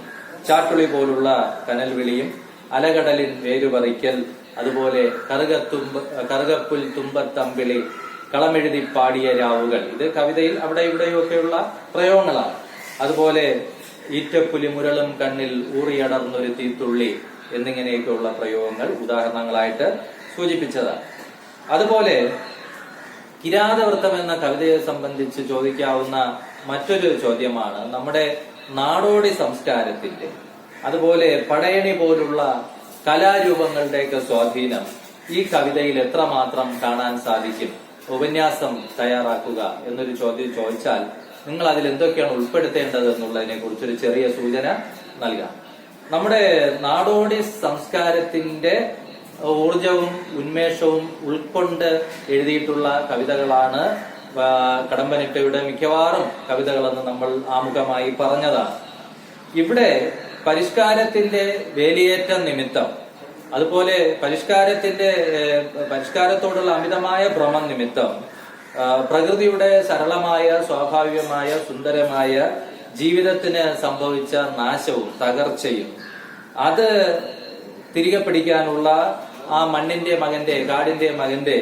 ചാട്ടുളി പോലുള്ള കനൽവിളിയും അലകടലിൻ വേരുപറിക്കൽ, അതുപോലെ കറുകപ്പുൽ തുമ്പത്തമ്പിളി, കളമെഴുതി പാടിയ രാവുകൾ, ഇത് കവിതയിൽ അവിടെ ഇവിടെയൊക്കെയുള്ള പ്രയോഗങ്ങളാണ്. അതുപോലെ ഈറ്റപ്പുലി മുരളും കണ്ണിൽ ഊറിയടർന്നൊരു തീത്തുള്ളി എന്നിങ്ങനെയൊക്കെയുള്ള പ്രയോഗങ്ങൾ ഉദാഹരണങ്ങളായിട്ട് സൂചിപ്പിച്ചതാണ്. അതുപോലെ കിരാതവൃത്തം എന്ന കവിതയെ സംബന്ധിച്ച് ചോദിക്കാവുന്ന മറ്റൊരു ചോദ്യമാണ് നമ്മുടെ നാടോടി സംസ്കാരത്തിന്റെ, അതുപോലെ പടയണി പോലുള്ള കലാരൂപങ്ങളുടെയൊക്കെ സ്വാധീനം ഈ കവിതയിൽ എത്രമാത്രം കാണാൻ സാധിക്കും? ഉപന്യാസം തയ്യാറാക്കുക എന്നൊരു ചോദ്യം ചോദിച്ചാൽ നിങ്ങൾ അതിൽ എന്തൊക്കെയാണ് ഉൾപ്പെടുത്തേണ്ടത് എന്നുള്ളതിനെ കുറിച്ചൊരു ചെറിയ സൂചന നൽകാം. നമ്മുടെ നാടോടി സംസ്കാരത്തിന്റെ ഊർജവും ഉന്മേഷവും ഉൾക്കൊണ്ട് എഴുതിയിട്ടുള്ള കവിതകളാണ് കടമ്പനിട്ടയുടെ മിക്കവാറും കവിതകളെന്ന് നമ്മൾ ആമുഖമായി പറഞ്ഞതാണ്. ഇവിടെ പരിഷ്കാരത്തിന്റെ വേലിയേറ്റം നിമിത്തം, അതുപോലെ പരിഷ്കാരത്തോടുള്ള അമിതമായ ഭ്രമം നിമിത്തം പ്രകൃതിയുടെ സരളമായ, സ്വാഭാവികമായ, സുന്ദരമായ ജീവിതത്തിന് സംഭവിച്ച നാശവും തകർച്ചയും അത് തിരികെ പിടിക്കാനുള്ള ആ മണ്ണിന്റെ മകന്റെ, കാടിന്റെ മകന്റെ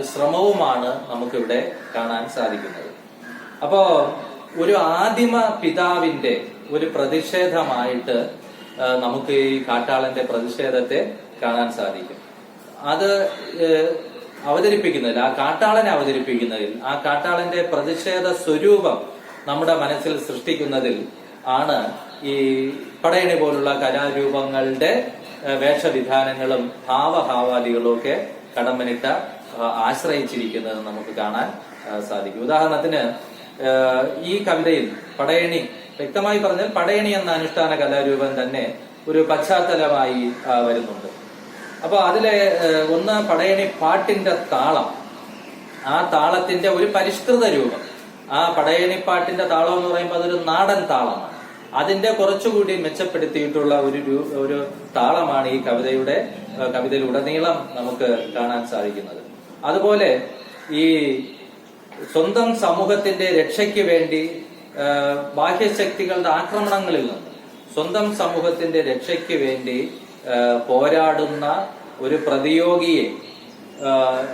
ശ്രമവുമാണ് നമുക്കിവിടെ കാണാൻ സാധിക്കുന്നത്. അപ്പോ ഒരു ആദിമ പിതാവിന്റെ ഒരു പ്രതിഷേധമായിട്ട് നമുക്ക് ഈ കാട്ടാളന്റെ പ്രതിഷേധത്തെ കാണാൻ സാധിക്കും. അത് അവതരിപ്പിക്കുന്നതിൽ, ആ കാട്ടാളനെ അവതരിപ്പിക്കുന്നതിൽ, ആ കാട്ടാളന്റെ പ്രതിഷേധ സ്വരൂപം നമ്മുടെ മനസ്സിൽ സൃഷ്ടിക്കുന്നതിൽ ആണ് ഈ പടയണി പോലുള്ള കലാരൂപങ്ങളുടെ വേഷവിധാനങ്ങളും ഭാവഭാവാദികളും ഒക്കെ കടമ്പനിട്ട ആശ്രയിച്ചിരിക്കുന്നത് നമുക്ക് കാണാൻ സാധിക്കും. ഉദാഹരണത്തിന് ഈ കവിതയിൽ പടയണി, വ്യക്തമായി പറഞ്ഞാൽ പടയണി എന്ന അനുഷ്ഠാന കലാരൂപം തന്നെ ഒരു പശ്ചാത്തലമായി വരുന്നുണ്ട്. അപ്പൊ അതിലെ ഒന്ന് പടയണി പാട്ടിന്റെ താളം, ആ താളത്തിന്റെ ഒരു പരിഷ്കൃത രൂപം. ആ പടയണി പാട്ടിന്റെ താളം എന്ന് പറയുമ്പോൾ അതൊരു നാടൻ താളമാണ്. അതിന്റെ കുറച്ചുകൂടി മെച്ചപ്പെടുത്തിയിട്ടുള്ള ഒരു താളമാണ് ഈ കവിതയിൽ ഉടനീളം നമുക്ക് കാണാൻ സാധിക്കുന്നത്. അതുപോലെ ഈ സ്വന്തം സമൂഹത്തിന്റെ രക്ഷയ്ക്ക് വേണ്ടി ബാഹ്യശക്തികളുടെ ആക്രമണങ്ങളിൽ നിന്ന് സ്വന്തം സമൂഹത്തിന്റെ രക്ഷയ്ക്ക് വേണ്ടി പോരാടുന്ന ഒരു പ്രതിയോഗിയെ,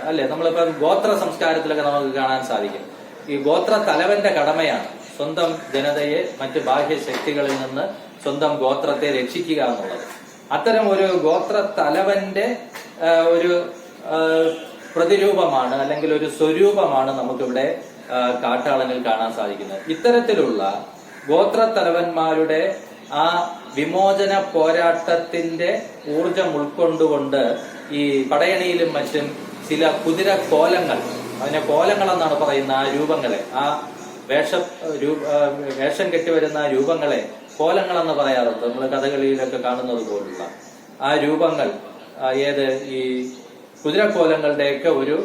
അല്ലെ, നമ്മളിപ്പോ ഗോത്ര സംസ്കാരത്തിലൊക്കെ നമുക്ക് കാണാൻ സാധിക്കും. ഈ ഗോത്ര തലവന്റെ കടമയാണ് സ്വന്തം ജനതയെ മറ്റ് ബാഹ്യശക്തികളിൽ നിന്ന് സ്വന്തം ഗോത്രത്തെ രക്ഷിക്കുക എന്നുള്ളത്. അത്തരം ഒരു ഗോത്ര തലവന്റെ ഒരു പ്രതിരൂപമാണ്, അല്ലെങ്കിൽ ഒരു സ്വരൂപമാണ് നമുക്കിവിടെ കാട്ടാളനിൽ കാണാൻ സാധിക്കുന്നത്. ഇത്തരത്തിലുള്ള ഗോത്രത്തലവന്മാരുടെ ആ വിമോചന പോരാട്ടത്തിന്റെ ഊർജം ഉൾക്കൊണ്ടുകൊണ്ട് ഈ പടയണിയിലും മറ്റും ചില കുതിര കോലങ്ങൾ, അതിനെ കോലങ്ങൾ എന്നാണ് പറയുന്ന ആ രൂപങ്ങളെ, ആ വേഷം കെട്ടിവരുന്ന ആ രൂപങ്ങളെ കോലങ്ങൾ എന്ന് പറയാറുണ്ട്. നമ്മൾ കഥകളിയിലൊക്കെ കാണുന്നത് പോലുള്ള ആ രൂപങ്ങൾ, ഈ കുതിരക്കോലങ്ങളുടെയൊക്കെ ഒരു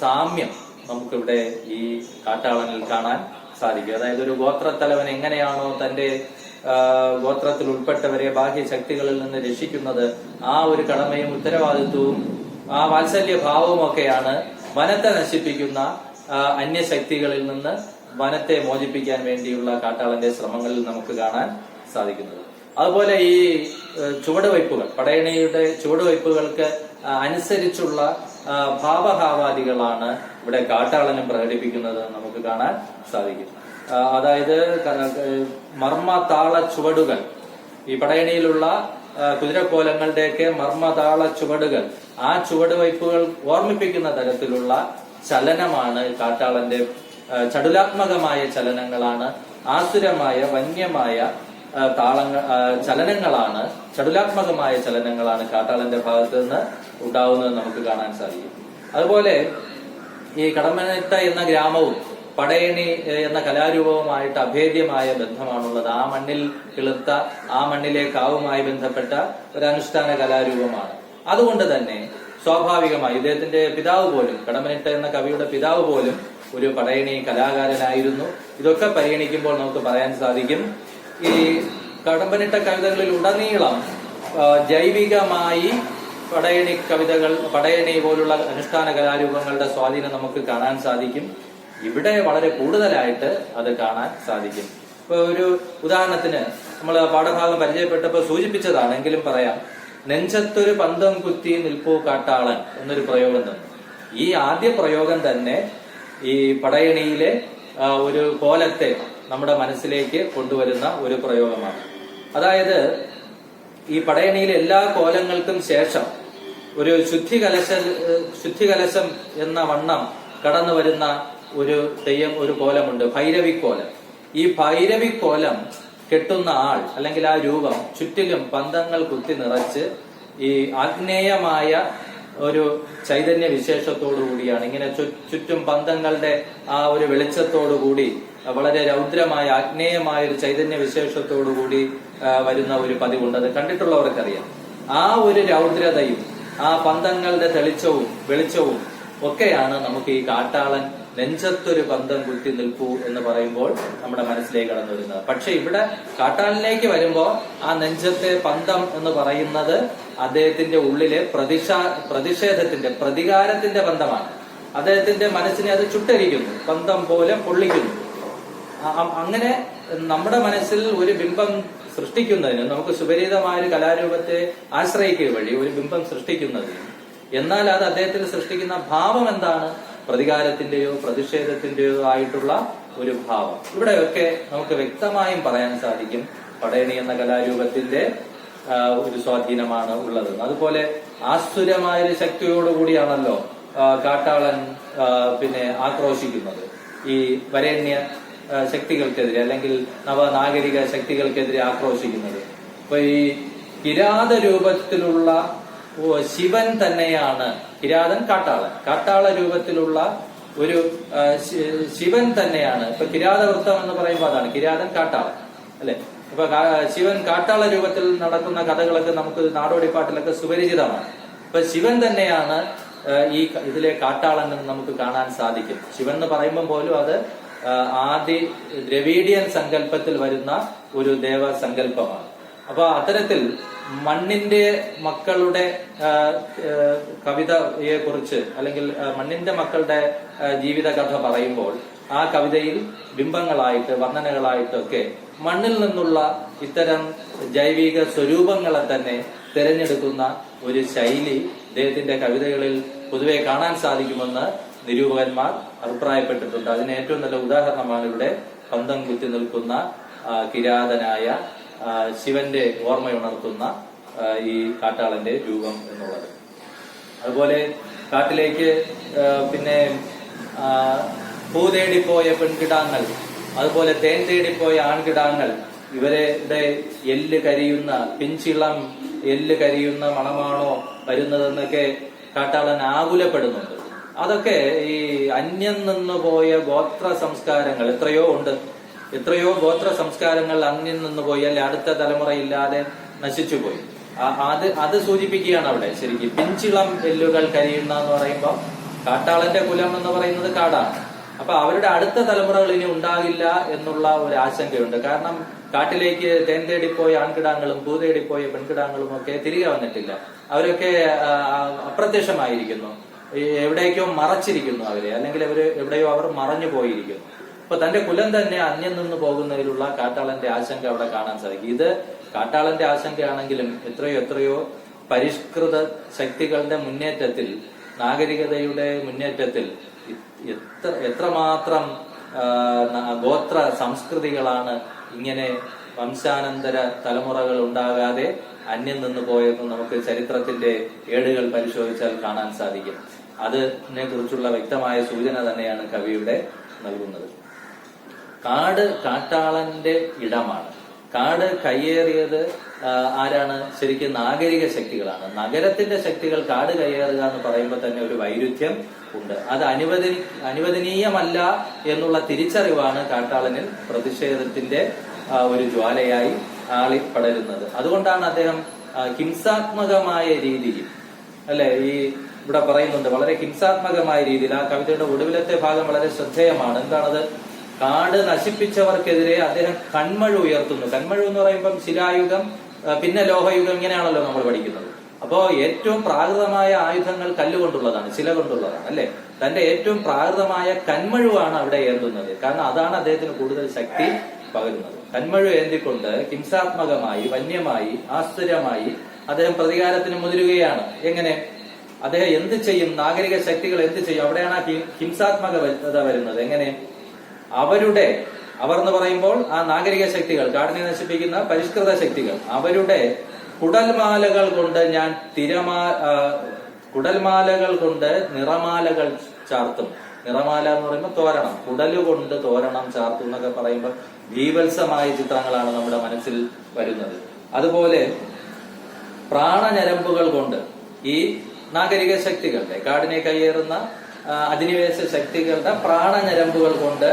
സാമ്യം നമുക്കിവിടെ ഈ കാട്ടാളനിൽ കാണാൻ സാധിക്കും. അതായത് ഒരു ഗോത്രത്തലവൻ എങ്ങനെയാണോ തന്റെ ഗോത്രത്തിൽ ഉൾപ്പെട്ടവരെ ബാഹ്യശക്തികളിൽ നിന്ന് രക്ഷിക്കുന്നത്, ആ ഒരു കടമയും ഉത്തരവാദിത്വവും ആ വാത്സല്യ ഭാവവും ഒക്കെയാണ് വനത്തെ നശിപ്പിക്കുന്ന അന്യശക്തികളിൽ നിന്ന് വനത്തെ മോചിപ്പിക്കാൻ വേണ്ടിയുള്ള കാട്ടാളന്റെ ശ്രമങ്ങളിൽ നമുക്ക് കാണാൻ സാധിക്കുന്നത്. അതുപോലെ ഈ ചുവടുവയ്പ്പുകൾ, പടയണിയുടെ ചുവടുവയ്പ്പുകൾക്ക് അനുസരിച്ചുള്ള ഭാവഭാവാദികളാണ് ഇവിടെ കാട്ടാളനും പ്രകടിപ്പിക്കുന്നത് നമുക്ക് കാണാൻ സാധിക്കും. അതായത് മർമ്മതാള ചുവടുകൾ, ഈ പടയണിയിലുള്ള കുതിരക്കോലങ്ങളുടെയൊക്കെ മർമ്മതാള ചുവടുകൾ, ആ ചുവടുവയ്പ്പുകൾ ഓർമ്മിപ്പിക്കുന്ന തരത്തിലുള്ള ചലനമാണ് കാട്ടാളന്റെ ചടുലാത്മകമായ ചലനങ്ങളാണ്, ആസുരമായ വന്യമായ ചലനങ്ങളാണ്, ചടുലാത്മകമായ ചലനങ്ങളാണ് കാട്ടാളന്റെ ഭാഗത്ത് നിന്ന് ഉണ്ടാവുന്നത് നമുക്ക് കാണാൻ സാധിക്കും. അതുപോലെ ഈ കടമ്പനിട്ട എന്ന ഗ്രാമവും പടയണി എന്ന കലാരൂപവുമായിട്ട് അഭേദ്യമായ ബന്ധമാണുള്ളത്. ആ മണ്ണിൽ കിളിർത്ത, ആ മണ്ണിലെ കാവുമായി ബന്ധപ്പെട്ട ഒരു അനുഷ്ഠാന കലാരൂപമാണ്. അതുകൊണ്ട് തന്നെ സ്വാഭാവികമായി ഇദ്ദേഹത്തിന്റെ പിതാവ് പോലും, കടമ്മനിട്ട എന്ന കവിയുടെ പിതാവ് പോലും ഒരു പടയണി കലാകാരനായിരുന്നു. ഇതൊക്കെ പരിഗണിക്കുമ്പോൾ നമുക്ക് പറയാൻ സാധിക്കും, ഈ കടമ്പനിട്ട കവിതകളിൽ ഉടനീളം ജൈവികമായി പടയണി കവിതകൾ, പടയണി പോലുള്ള അനുഷ്ഠാന കലാരൂപങ്ങളുടെ സ്വാധീനം നമുക്ക് കാണാൻ സാധിക്കും. ഇവിടെ വളരെ കൂടുതലായിട്ട് അത് കാണാൻ സാധിക്കും. ഇപ്പൊ ഒരു ഉദാഹരണത്തിന് നമ്മൾ പാഠഭാഗം പരിചയപ്പെട്ടപ്പോൾ സൂചിപ്പിച്ചതാണെങ്കിലും പറയാം, നെഞ്ചത്തൊരു പന്തം കുത്തി നിൽപ്പൂ കാട്ടാളൻ എന്നൊരു പ്രയോഗം തന്നു. ഈ ആദ്യ പ്രയോഗം തന്നെ ഈ പടയണിയിലെ ഒരു കോലത്തെ നമ്മുടെ മനസ്സിലേക്ക് കൊണ്ടുവരുന്ന ഒരു പ്രയോഗമാണ്. അതായത് ഈ പടയണിയിലെ എല്ലാ കോലങ്ങൾക്കും ശേഷം ഒരു ശുദ്ധികലശം എന്ന വണ്ണം കടന്നു വരുന്ന ഒരു തെയ്യം, ഒരു കോലമുണ്ട്, ഭൈരവിക്കോലം. ഈ ഭൈരവിക്കോലം കെട്ടുന്ന ആൾ അല്ലെങ്കിൽ ആ രൂപം ചുറ്റിലും പന്തങ്ങൾ കുത്തി നിറച്ച് ഈ ആഗ്നേയമായ ഒരു ചൈതന്യ വിശേഷത്തോടു കൂടിയാണ്, ഇങ്ങനെ ചുറ്റും പന്തങ്ങളുടെ ആ ഒരു വെളിച്ചത്തോടു കൂടി വളരെ രൗദ്രമായ ആഗ്നേയമായ ഒരു ചൈതന്യ വിശേഷത്തോടു കൂടി വരുന്ന ഒരു പതിവുണ്ട്. അത് കണ്ടിട്ടുള്ളവർക്കറിയാം. ആ ഒരു രൗദ്രതയും ആ പന്തങ്ങളുടെ തെളിച്ചവും വെളിച്ചവും ഒക്കെയാണ് നമുക്ക് ഈ കാട്ടാളൻ നെഞ്ചത്തൊരു പന്തം കുത്തി നിൽപ്പൂ എന്ന് പറയുമ്പോൾ നമ്മുടെ മനസ്സിലേക്ക് കടന്നു വരുന്നത്. പക്ഷെ ഇവിടെ കാട്ടാളനിലേക്ക് വരുമ്പോൾ ആ നെഞ്ചത്തെ പന്തം എന്ന് പറയുന്നത് അദ്ദേഹത്തിന്റെ ഉള്ളിലെ പ്രതിഷേധത്തിന്റെ, പ്രതികാരത്തിന്റെ ബന്ധമാണ്. അദ്ദേഹത്തിന്റെ മനസ്സിനെ അത് ചുട്ടരിക്കുന്നു, പന്തം പോലെ പൊള്ളിക്കുന്നു. അങ്ങനെ നമ്മുടെ മനസ്സിൽ ഒരു ബിംബം സൃഷ്ടിക്കുന്നതിന് നമുക്ക് സുപരിചിതമായ ഒരു കലാരൂപത്തെ ആശ്രയിക്കുക വഴി ഒരു ബിംബം സൃഷ്ടിക്കുന്നതിന്, എന്നാൽ അത് അദ്ദേഹത്തിന് സൃഷ്ടിക്കുന്ന ഭാവം എന്താണ്? പ്രതികാരത്തിന്റെയോ പ്രതിഷേധത്തിന്റെയോ ആയിട്ടുള്ള ഒരു ഭാവം. ഇവിടെയൊക്കെ നമുക്ക് വ്യക്തമായും പറയാൻ സാധിക്കും പടയണി എന്ന കലാരൂപത്തിന്റെ ഒരു സ്വാധീനമാണ് ഉള്ളത്. അതുപോലെ ആസുരമായൊരു ശക്തിയോടുകൂടിയാണല്ലോ കാട്ടാളൻ ആക്രോശിക്കുന്നത്. ഈ വരേണ്യ ശക്തികൾക്കെതിരെ അല്ലെങ്കിൽ നവനാഗരിക ശക്തികൾക്കെതിരെ ആക്രോശിക്കുന്നത്. അപ്പൊ ഈ കിരാത രൂപത്തിലുള്ള ശിവൻ തന്നെയാണ് കിരാതൻ, കാട്ടാള രൂപത്തിലുള്ള ഒരു ശിവൻ തന്നെയാണ്. ഇപ്പൊ കിരാതവൃത്തം എന്ന് പറയുമ്പോൾ അതാണ് കിരാതൻ, കാട്ടാളൻ, അല്ലെ? ഇപ്പൊ ശിവൻ കാട്ടാള രൂപത്തിൽ നടക്കുന്ന കഥകളൊക്കെ നമുക്ക് നാടോടിപ്പാട്ടിലൊക്കെ സുപരിചിതമാണ്. ഇപ്പൊ ശിവൻ തന്നെയാണ് ഈ ഇതിലെ കാട്ടാളൻ എന്ന് നമുക്ക് കാണാൻ സാധിക്കും. ശിവൻ എന്ന് പറയുമ്പോൾ പോലും അത് ആദി ദ്രവീഡിയൻ സങ്കല്പത്തിൽ വരുന്ന ഒരു ദേവസങ്കല്പമാണ്. അപ്പൊ അത്തരത്തിൽ മണ്ണിന്റെ മക്കളുടെ കവിതയെ കുറിച്ച് അല്ലെങ്കിൽ മണ്ണിന്റെ മക്കളുടെ ജീവിത കഥ പറയുമ്പോൾ ആ കവിതയിൽ ബിംബങ്ങളായിട്ട്, വർണ്ണനകളായിട്ടൊക്കെ മണ്ണിൽ നിന്നുള്ള ഇത്തരം ജൈവിക സ്വരൂപങ്ങളെ തന്നെ തിരഞ്ഞെടുക്കുന്ന ഒരു ശൈലി അദ്ദേഹത്തിന്റെ കവിതകളിൽ പൊതുവെ കാണാൻ സാധിക്കുമെന്ന് നിരൂപകന്മാർ അഭിപ്രായപ്പെട്ടിട്ടുണ്ട്. അതിന് ഏറ്റവും നല്ല ഉദാഹരണമാണ് ഇവിടെ പന്തം കുത്തി നിൽക്കുന്ന കിരാതനായ ശിവന്റെ ഓർമ്മയുണർത്തുന്ന ഈ കാട്ടാളന്റെ രൂപം എന്നുള്ളത്. അതുപോലെ കാട്ടിലേക്ക് പൂ തേടിപ്പോയ പെൺകിടാങ്ങൾ, അതുപോലെ തേൻ തേടിപ്പോയ ആൺകിടാങ്ങൾ, ഇവരുടെ എല്ല് കരിയുന്ന, പിഞ്ചിളം എല്ല് കരിയുന്ന മണമാണോ വരുന്നതെന്നൊക്കെ കാട്ടാളൻ ആകുലപ്പെടുന്നുണ്ട്. അതൊക്കെ ഈ അന്യം നിന്ന് പോയ ഗോത്ര സംസ്കാരങ്ങൾ എത്രയോ ഉണ്ട്. എത്രയോ ഗോത്ര സംസ്കാരങ്ങൾ അന്യം നിന്ന് പോയി, അല്ലെ അടുത്ത തലമുറയില്ലാതെ നശിച്ചുപോയി. അത് സൂചിപ്പിക്കുകയാണ് അവിടെ. ശരിക്കും പിഞ്ചിളം എല്ലുകൾ കരിയുന്ന എന്ന് പറയുമ്പോൾ കാട്ടാളന്റെ കുലം എന്ന് പറയുന്നത് കാടാണ്. അപ്പൊ അവരുടെ അടുത്ത തലമുറകൾ ഇനി ഉണ്ടാകില്ല എന്നുള്ള ഒരു ആശങ്കയുണ്ട്. കാരണം കാട്ടിലേക്ക് തേൻ തേടിപ്പോയ ആൺകിടാങ്ങളും പൂ തേടിപ്പോയ പെൺകിടാങ്ങളും ഒക്കെ തിരികെ വന്നിട്ടില്ല. അവരൊക്കെ അപ്രത്യക്ഷമായിരിക്കുന്നു, എവിടേക്കോ മറച്ചിരിക്കുന്നു അവരെ, അല്ലെങ്കിൽ എവിടെയോ അവർ മറഞ്ഞു പോയിരിക്കുന്നു. അപ്പൊ തന്റെ കുലം തന്നെ അന്യം നിന്ന് പോകുന്നതിലുള്ള കാട്ടാളന്റെ ആശങ്ക അവിടെ കാണാൻ സാധിക്കും. ഇത് കാട്ടാളന്റെ ആശങ്കയാണെങ്കിലും എത്രയോ പരിഷ്കൃത ശക്തികളുടെ മുന്നേറ്റത്തിൽ, നാഗരികതയുടെ മുന്നേറ്റത്തിൽ എത്രമാത്രം ഗോത്ര സംസ്കൃതികളാണ് ഇങ്ങനെ വംശാനന്തര തലമുറകൾ ഉണ്ടാകാതെ അന്യം നിന്ന് പോയെന്ന് നമുക്ക് ചരിത്രത്തിന്റെ ഏടുകൾ പരിശോധിച്ചാൽ കാണാൻ സാധിക്കും. അതിനെ കുറിച്ചുള്ള വ്യക്തമായ സൂചന തന്നെയാണ് കവിയുടെ നൽകുന്നത്. കാട് കാട്ടാളന്റെ ഇടമാണ്. കാട് കയ്യേറിയത് ആരാണ്? ശരിക്കും നാഗരിക ശക്തികളാണ്. നഗരത്തിന്റെ ശക്തികൾ കാട് കയ്യേറുക എന്ന് പറയുമ്പോൾ തന്നെ ഒരു വൈരുദ്ധ്യം ഉണ്ട്. അത് അനുവദനീയമല്ല എന്നുള്ള തിരിച്ചറിവാണ് കാട്ടാളനിൽ പ്രതിഷേധത്തിന്റെ ഒരു ജ്വാലയായി ആളിപ്പടരുന്നത്. അതുകൊണ്ടാണ് അദ്ദേഹം ഹിംസാത്മകമായ രീതിയിൽ, അല്ലെ, ഈ ഇവിടെ പറയുന്നുണ്ട്, വളരെ ഹിംസാത്മകമായ രീതിയിൽ. ആ കവിതയുടെ ഒടുവിലത്തെ ഭാഗം വളരെ ശ്രദ്ധേയമാണ്. എന്താണത്? കാട് നശിപ്പിച്ചവർക്കെതിരെ അദ്ദേഹം കൺമഴു ഉയർത്തുന്നു. കൺമഴു എന്ന് പറയുമ്പം ശിലായുഗം, പിന്നെ ലോഹയുഗം, ഇങ്ങനെയാണല്ലോ നമ്മൾ പഠിക്കുന്നത്. അപ്പോ ഏറ്റവും പ്രാകൃതമായ ആയുധങ്ങൾ കല്ലുകൊണ്ടുള്ളതാണ്, ശില കൊണ്ടുള്ളതാണ്, അല്ലെ? തന്റെ ഏറ്റവും പ്രാകൃതമായ കന്മഴുവാണ് അവിടെ ഏന്തുന്നത്. കാരണം അതാണ് അദ്ദേഹത്തിന് കൂടുതൽ ശക്തി പകരുന്നത്. കന്മഴു ഏന്തിക്കൊണ്ട് ഹിംസാത്മകമായി, വന്യമായി, ആശ്ചര്യമായി അദ്ദേഹം പ്രതികാരത്തിന് മുതിരുകയാണ്. എങ്ങനെ? അദ്ദേഹം എന്ത് ചെയ്യും? നാഗരിക ശക്തികൾ എന്ത് ചെയ്യും? അവിടെയാണ് ആ ഹിംസാത്മകത വരുന്നത്. എങ്ങനെ? അവർ എന്ന് പറയുമ്പോൾ ആ നാഗരിക ശക്തികൾ, കാടിനെ നശിപ്പിക്കുന്ന പരിഷ്കൃത ശക്തികൾ, അവരുടെ കുടൽമാലകൾ കൊണ്ട് ഞാൻ കുടൽമാലകൾ കൊണ്ട് നിറമാലകൾ ചാർത്തും. നിറമാല എന്ന് പറയുമ്പോൾ തോരണം, കുടലുകൊണ്ട് തോരണം ചാർത്തും എന്നൊക്കെ പറയുമ്പോൾ ഭീവത്സമായ ചിത്രങ്ങളാണ് നമ്മുടെ മനസ്സിൽ വരുന്നത്. അതുപോലെ പ്രാണഞരമ്പുകൾ കൊണ്ട് ഈ നാഗരിക ശക്തികളുടെ, കാടിനെ കയ്യേറുന്ന അധിനിവേശ ശക്തികളുടെ പ്രാണഞരമ്പുകൾ കൊണ്ട്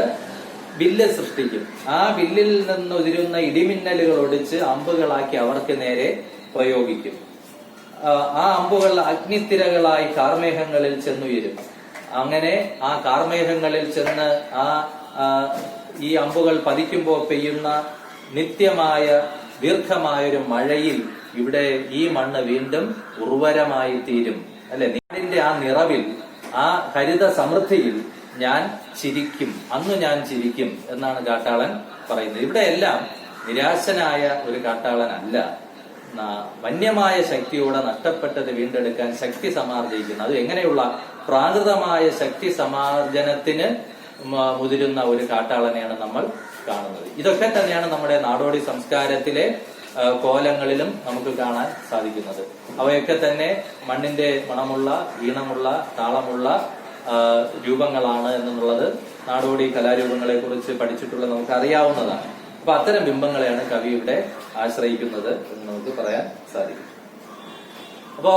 വില്ല് സൃഷ്ടിക്കും. ആ വില്ലിൽ നിന്ന് ഉതിരുന്ന ഇടിമിന്നലുകൾ ഒടിച്ച് അമ്പുകളാക്കി അവർക്ക് നേരെ പ്രയോഗിക്കും. ആ അമ്പുകൾ അഗ്നിത്തിരകളായി കാർമേഘങ്ങളിൽ ചെന്നുയരും. അങ്ങനെ ആ കാർമേഘങ്ങളിൽ ചെന്ന് ഈ അമ്പുകൾ പതിക്കുമ്പോൾ പെയ്യുന്ന നിത്യമായ ദീർഘമായൊരു മഴയിൽ ഇവിടെ ഈ മണ്ണ് വീണ്ടും ഉർവരമായി തീരും, അല്ലെ? നാടിന്റെ ആ നിറവിൽ, ആ ഹരിത സമൃദ്ധിയിൽ ഞാൻ ചിരിക്കും, അന്ന് ഞാൻ ചിരിക്കും എന്നാണ് കാട്ടാളൻ പറയുന്നത്. ഇവിടെ എല്ലാം നിരാശനായ ഒരു കാട്ടാളനല്ല, വന്യമായ ശക്തിയോടെ നഷ്ടപ്പെട്ടത് വീണ്ടെടുക്കാൻ ശക്തി സമാർജിക്കുന്നു. അത് എങ്ങനെയുള്ള പ്രാകൃതമായ ശക്തി സമാർജനത്തിന് മുതിരുന്ന ഒരു കാട്ടാളനെയാണ് നമ്മൾ കാണുന്നത്. ഇതൊക്കെ തന്നെയാണ് നമ്മുടെ നാടോടി സംസ്കാരത്തിലെ കോലങ്ങളിലും നമുക്ക് കാണാൻ സാധിക്കുന്നത്. അവയൊക്കെ തന്നെ മണ്ണിന്റെ മണമുള്ള, ഈണമുള്ള, താളമുള്ള രൂപങ്ങളാണ് എന്നുള്ളത് നാടോടി കലാരൂപങ്ങളെ കുറിച്ച് പഠിച്ചിട്ടുള്ള നമുക്ക് അറിയാവുന്നതാണ്. അപ്പൊ അത്തരം ബിംബങ്ങളെയാണ് കവി ഇവിടെ ആശ്രയിക്കുന്നത് എന്ന് നമുക്ക് പറയാൻ സാധിക്കും. അപ്പോ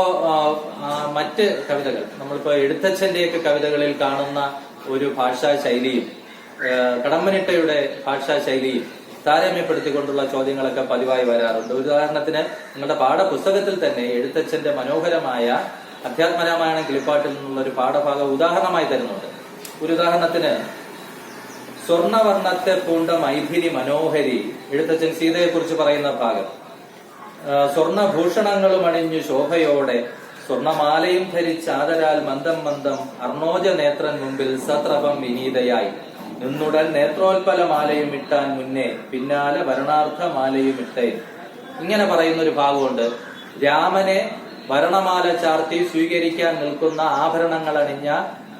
മറ്റ് കവിതകൾ, നമ്മളിപ്പോ എഴുത്തച്ഛന്റെയൊക്കെ കവിതകളിൽ കാണുന്ന ഒരു ഭാഷാ ശൈലിയും കടമ്മനിട്ടയുടെ ഭാഷാ ശൈലിയും താരതമ്യപ്പെടുത്തിക്കൊണ്ടുള്ള ചോദ്യങ്ങളൊക്കെ പതിവായി വരാറുണ്ട്. ഉദാഹരണത്തിന് നിങ്ങളുടെ പാഠപുസ്തകത്തിൽ തന്നെ എഴുത്തച്ഛന്റെ മനോഹരമായ അധ്യാത്മരാമായണം കിളിപ്പാട്ടിൽ നിന്നുള്ള ഒരു പാഠഭാഗം ഉദാഹരണമായി തരുന്നുണ്ട്. ഒരു ഉദാഹരണത്തിന്, സ്വർണവർണ്ണത്തെ പൂണ്ട മൈഥിലി മനോഹരി, എഴുത്തച്ഛൻ സീതയെ കുറിച്ച് പറയുന്ന ഭാഗം. സ്വർണഭൂഷണങ്ങളും അണിഞ്ഞു ശോഭയോടെ സ്വർണമാലയും ധരിച്ചാദരാൽ മന്ദം മന്ദം അർണോജ നേത്രൻ മുമ്പിൽ സത്രപം വിനീതയായി നിന്നുടൻ നേത്രോൽപല മാലയും ഇട്ടാൻ മുന്നേ പിന്നാലെ വരണാർത്ഥ മാലയും ഇട്ടേ. ഇങ്ങനെ പറയുന്ന ഒരു ഭാഗമുണ്ട്. രാമനെ വരണമാല ചാർത്തി സ്വീകരിക്കാൻ നിൽക്കുന്ന ആഭരണങ്ങൾ അണിഞ്ഞ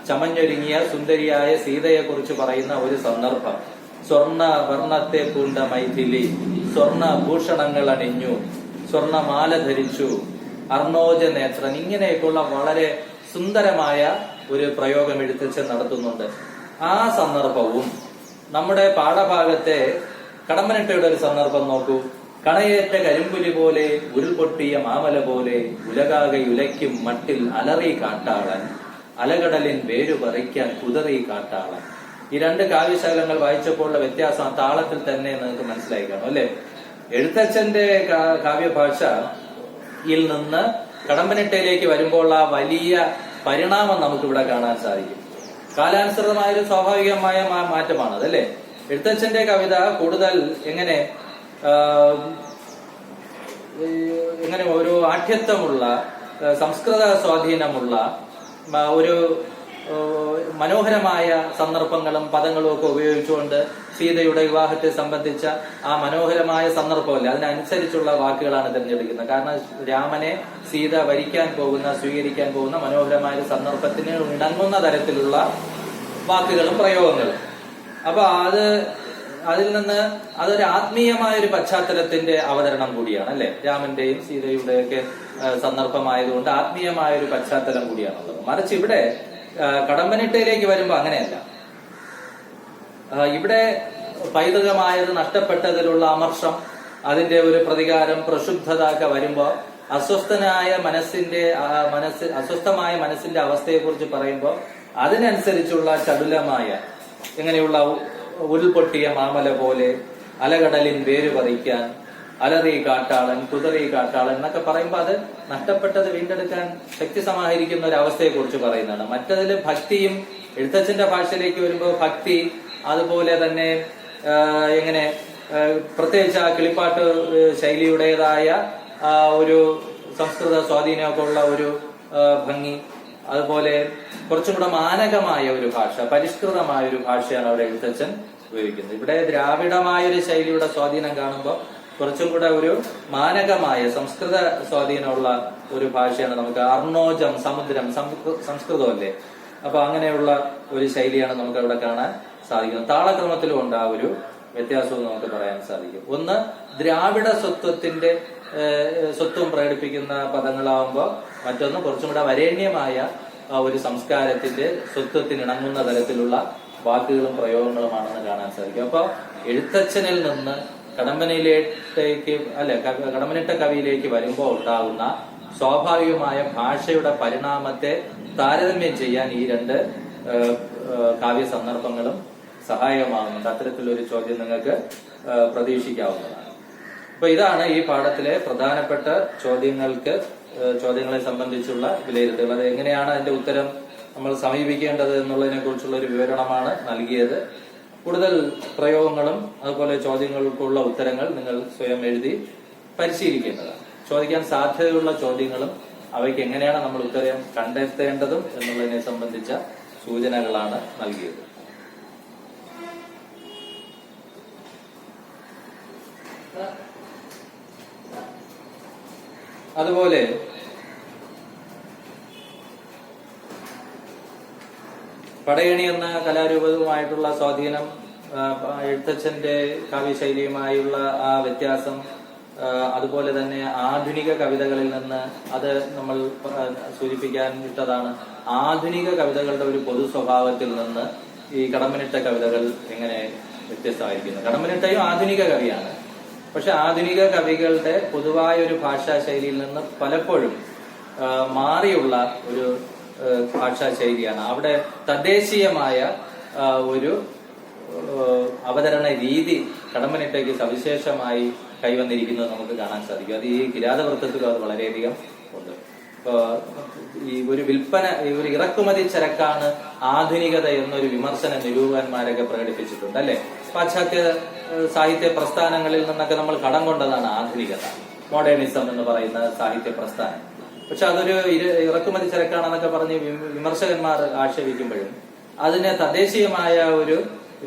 ചമഞ്ഞൊരുങ്ങിയ സുന്ദരിയായ സീതയെ കുറിച്ച് പറയുന്ന ഒരു സന്ദർഭം. സ്വർണ വർണ്ണത്തെ പൂണ്ട മൈഥിലി, സ്വർണ ഭൂഷണങ്ങൾ അണിഞ്ഞു, സ്വർണമാല ധരിച്ചു, അർണോജ നേത്രൻ, ഇങ്ങനെയൊക്കെയുള്ള വളരെ സുന്ദരമായ ഒരു പ്രയോഗം എഴുത്തച്ഛൻ നടത്തുന്നുണ്ട്. ആ സന്ദർഭവും നമ്മുടെ പാഠഭാഗത്തെ കടമ്മനിട്ടയുടെ ഒരു സന്ദർഭം നോക്കൂ. കണയേറ്റ കരിമ്പുലി പോലെ, ഉരുൾപൊട്ടിയ മാമല പോലെ, ഉലകാകെ ഉലയ്ക്കും മട്ടിൽ അലറി കാട്ടാളൻ, അലകടലിൻ വേരു പറിക്കാൻ കുതറി കാട്ടാളൻ. ഈ രണ്ട് കാവ്യശകലങ്ങൾ വായിച്ചപ്പോഴുള്ള വ്യത്യാസം ആ താളത്തിൽ തന്നെ നിങ്ങൾക്ക് മനസ്സിലായി കാണും, അല്ലെ? എഴുത്തച്ഛന്റെ കാവ്യഭാഷയിൽ നിന്ന് കടമ്പനിട്ടയിലേക്ക് വരുമ്പോൾ ആ വലിയ പരിണാമം നമുക്കിവിടെ കാണാൻ സാധിക്കും. കാലാനുസൃതമായ ഒരു സ്വാഭാവികമായ മാറ്റമാണ് അതല്ലേ? എഴുത്തച്ഛന്റെ കവിത കൂടുതൽ എങ്ങനെ ഒരു ആഠ്യത്വമുള്ള, സംസ്കൃത സ്വാധീനമുള്ള ഒരു മനോഹരമായ സന്ദർഭങ്ങളും പദങ്ങളും ഒക്കെ ഉപയോഗിച്ചുകൊണ്ട് സീതയുടെ വിവാഹത്തെ സംബന്ധിച്ച ആ മനോഹരമായ സന്ദർഭമല്ലേ, അതിനനുസരിച്ചുള്ള വാക്കുകളാണ് തിരഞ്ഞെടുക്കുന്നത്. കാരണം രാമനെ സീത സ്വീകരിക്കാൻ പോകുന്ന മനോഹരമായ ഒരു സന്ദർഭത്തിന് ഇണങ്ങുന്ന തരത്തിലുള്ള വാക്കുകളും പ്രയോഗങ്ങളും. അപ്പൊ അതിൽ നിന്ന് അതൊരു ആത്മീയമായ ഒരു പശ്ചാത്തലത്തിന്റെ അവതരണം കൂടിയാണ്, അല്ലെ? രാമന്റെയും സീതയുടെയൊക്കെ സന്ദർഭമായതുകൊണ്ട് ആത്മീയമായ ഒരു പശ്ചാത്തലം കൂടിയാണുള്ളത്. മറിച്ച് ഇവിടെ കടമ്പനിട്ടയിലേക്ക് വരുമ്പോ അങ്ങനെയല്ല. ഇവിടെ പൈതൃകമായത് നഷ്ടപ്പെട്ടതിലുള്ള അമർഷം, അതിന്റെ ഒരു പ്രതികാരം, പ്രക്ഷുബ്ധത ഒക്കെ വരുമ്പോ അസ്വസ്ഥമായ അസ്വസ്ഥമായ മനസ്സിന്റെ അവസ്ഥയെ കുറിച്ച് പറയുമ്പോൾ അതിനനുസരിച്ചുള്ള ചടുലമായ എങ്ങനെയുള്ള ഉരുൾപൊട്ടിയ മാമല പോലെ, അലകടലിൻ വേര് പറിക്കാൻ, അലറി കാട്ടാളൻ, കുതറി കാട്ടാളൻ എന്നൊക്കെ പറയുമ്പോൾ അത് നഷ്ടപ്പെട്ടത് വീണ്ടെടുക്കാൻ ശക്തി സമാഹരിക്കുന്ന ഒരു അവസ്ഥയെ കുറിച്ച് പറയുന്നതാണ്. മറ്റതിൽ ഭക്തിയും, എഴുത്തച്ഛന്റെ ഭാഷയിലേക്ക് വരുമ്പോൾ ഭക്തി, അതുപോലെ തന്നെ എങ്ങനെ പ്രത്യേകിച്ച് ആ കിളിപ്പാട്ട് ശൈലിയുടേതായ ഒരു സംസ്കൃത സ്വാധീനമൊക്കെ ഉള്ള ഒരു ഭംഗി, അതുപോലെ കുറച്ചും കൂടെ മാനകമായ ഒരു ഭാഷ, പരിഷ്കൃതമായ ഒരു ഭാഷയാണ് അവിടെ എഴുത്തച്ഛൻ ഉപയോഗിക്കുന്നത്. ഇവിടെ ദ്രാവിഡമായ ഒരു ശൈലിയുടെ സ്വാധീനം കാണുമ്പോൾ കുറച്ചും കൂടെ ഒരു മാനകമായ സംസ്കൃത സ്വാധീനമുള്ള ഒരു ഭാഷയാണ്. നമുക്ക് അർണോജം, സമുദ്രം, സംസ്കൃതമല്ലേ, അപ്പൊ അങ്ങനെയുള്ള ഒരു ശൈലിയാണ് നമുക്ക് അവിടെ കാണാൻ സാധിക്കുന്നത്. താളക്രമത്തിലും ഉണ്ട് ആ ഒരു വ്യത്യാസവും നമുക്ക് പറയാൻ സാധിക്കും. ഒന്ന്, ദ്രാവിഡ സ്വത്വം പ്രകടിപ്പിക്കുന്ന പദങ്ങളാവുമ്പോൾ മറ്റൊന്ന് കുറച്ചും കൂടെ വരേണ്യമായ ഒരു സംസ്കാരത്തിന്റെ സ്വത്വത്തിനിണങ്ങുന്ന തരത്തിലുള്ള വാക്കുകളും പ്രയോഗങ്ങളുമാണെന്ന് കാണാൻ സാധിക്കും. അപ്പൊ എഴുത്തച്ഛനിൽ നിന്ന് കടമ്മനിട്ട കവിയിലേക്ക് വരുമ്പോൾ ഉണ്ടാകുന്ന സ്വാഭാവികമായ ഭാഷയുടെ പരിണാമത്തെ താരതമ്യം ചെയ്യാൻ ഈ രണ്ട് കാവ്യ സന്ദർഭങ്ങളും സഹായകമാകുന്നുണ്ട്. അത്തരത്തിലൊരു ചോദ്യം നിങ്ങൾക്ക് പ്രതീക്ഷിക്കാവുന്നതാണ്. അപ്പൊ ഇതാണ് ഈ പാഠത്തിലെ പ്രധാനപ്പെട്ട ചോദ്യങ്ങളെ സംബന്ധിച്ചുള്ള വിലയിരുത്തൽ. അത് എങ്ങനെയാണ് അതിന്റെ ഉത്തരം നമ്മൾ സമീപിക്കേണ്ടത് എന്നുള്ളതിനെ കുറിച്ചുള്ള ഒരു വിവരണമാണ് നൽകിയത്. കൂടുതൽ പ്രയോഗങ്ങളും അതുപോലെ ചോദ്യങ്ങൾക്കുള്ള ഉത്തരങ്ങൾ നിങ്ങൾ സ്വയം എഴുതി പരിശീലിക്കേണ്ടതാണ്. ചോദിക്കാൻ സാധ്യതയുള്ള ചോദ്യങ്ങളും അവയ്ക്ക് എങ്ങനെയാണ് നമ്മൾ ഉത്തരം കണ്ടെത്തേണ്ടതും എന്നുള്ളതിനെ സംബന്ധിച്ച സൂചനകളാണ് നൽകിയത്. അതുപോലെ പടയണി എന്ന കലാരൂപവുമായിട്ടുള്ള സ്വാധീനം, എഴുത്തച്ഛന്റെ കാവ്യശൈലിയുമായുള്ള ആ വ്യത്യാസം, അതുപോലെ തന്നെ ആധുനിക കവിതകളിൽ നിന്ന് അത് നമ്മൾ സൂചിപ്പിക്കാൻ ഇട്ടതാണ്. ആധുനിക കവിതകളുടെ ഒരു പൊതു സ്വഭാവത്തിൽ നിന്ന് ഈ കടമ്മനിട്ട കവിതകൾ എങ്ങനെ വ്യത്യസ്തമായിരിക്കുന്നു. കടമ്മനിട്ടയും ആധുനിക കവിയാണ്. പക്ഷെ ആധുനിക കവികളുടെ പൊതുവായ ഒരു ഭാഷാ ശൈലിയിൽ നിന്ന് പലപ്പോഴും മാറിയുള്ള ഒരു ഭാഷാ ശൈലിയാണ്. അവിടെ തദ്ദേശീയമായ ഒരു അവതരണ രീതി കടമ്മനിട്ടയ്ക്ക് സവിശേഷമായി കൈവന്നിരിക്കുന്നത് നമുക്ക് കാണാൻ സാധിക്കും. അത് ഈ കിരാതവൃത്തത്തിലും അത് വളരെയധികം ഉണ്ട്. ഇപ്പോ ഈ ഒരു ഇറക്കുമതി ചരക്കാണ് ആധുനികത എന്നൊരു വിമർശന നിരൂപകന്മാരൊക്കെ പ്രകടിപ്പിച്ചിട്ടുണ്ട്, അല്ലെ? പാശ്ചാത്യ സാഹിത്യ പ്രസ്ഥാനങ്ങളിൽ നിന്നൊക്കെ നമ്മൾ കടം കൊണ്ടതാണ് ആധുനികത, മോഡേണിസം എന്ന് പറയുന്ന സാഹിത്യ പ്രസ്ഥാനം. പക്ഷെ അതൊരു ഇറക്കുമതി ചരക്കാണെന്നൊക്കെ പറഞ്ഞ് വിമർശകന്മാർ ആക്ഷേപിക്കുമ്പോഴും അതിന് തദ്ദേശീയമായ ഒരു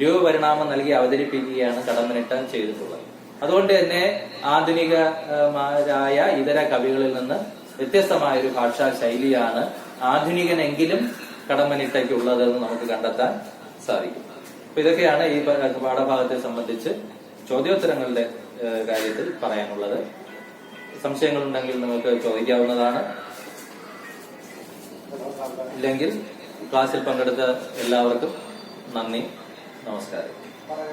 രൂപപരിണാമം നൽകി അവതരിപ്പിക്കുകയാണ് കടമ്മനിട്ട ചെയ്തിട്ടുള്ളത്. അതുകൊണ്ട് തന്നെ ആധുനികമായ ഇതര കവികളിൽ നിന്ന് വ്യത്യസ്തമായ ഒരു ഭാഷാ ശൈലിയാണ് ആധുനികനെങ്കിലും കടമ്മനിട്ടയ്ക്കുള്ളതെന്ന് നമുക്ക് കണ്ടെത്താൻ സാധിക്കും. അപ്പൊ ഇതൊക്കെയാണ് ഈ പാഠഭാഗത്തെ സംബന്ധിച്ച് ചോദ്യോത്തരങ്ങളുടെ കാര്യത്തിൽ പറയാനുള്ളത്. സംശയങ്ങളുണ്ടെങ്കിൽ നിങ്ങൾക്ക് ചോദിക്കാവുന്നതാണ്. ഇല്ലെങ്കിൽ ക്ലാസ്സിൽ പങ്കെടുത്ത എല്ലാവർക്കും നന്ദി, നമസ്കാരം.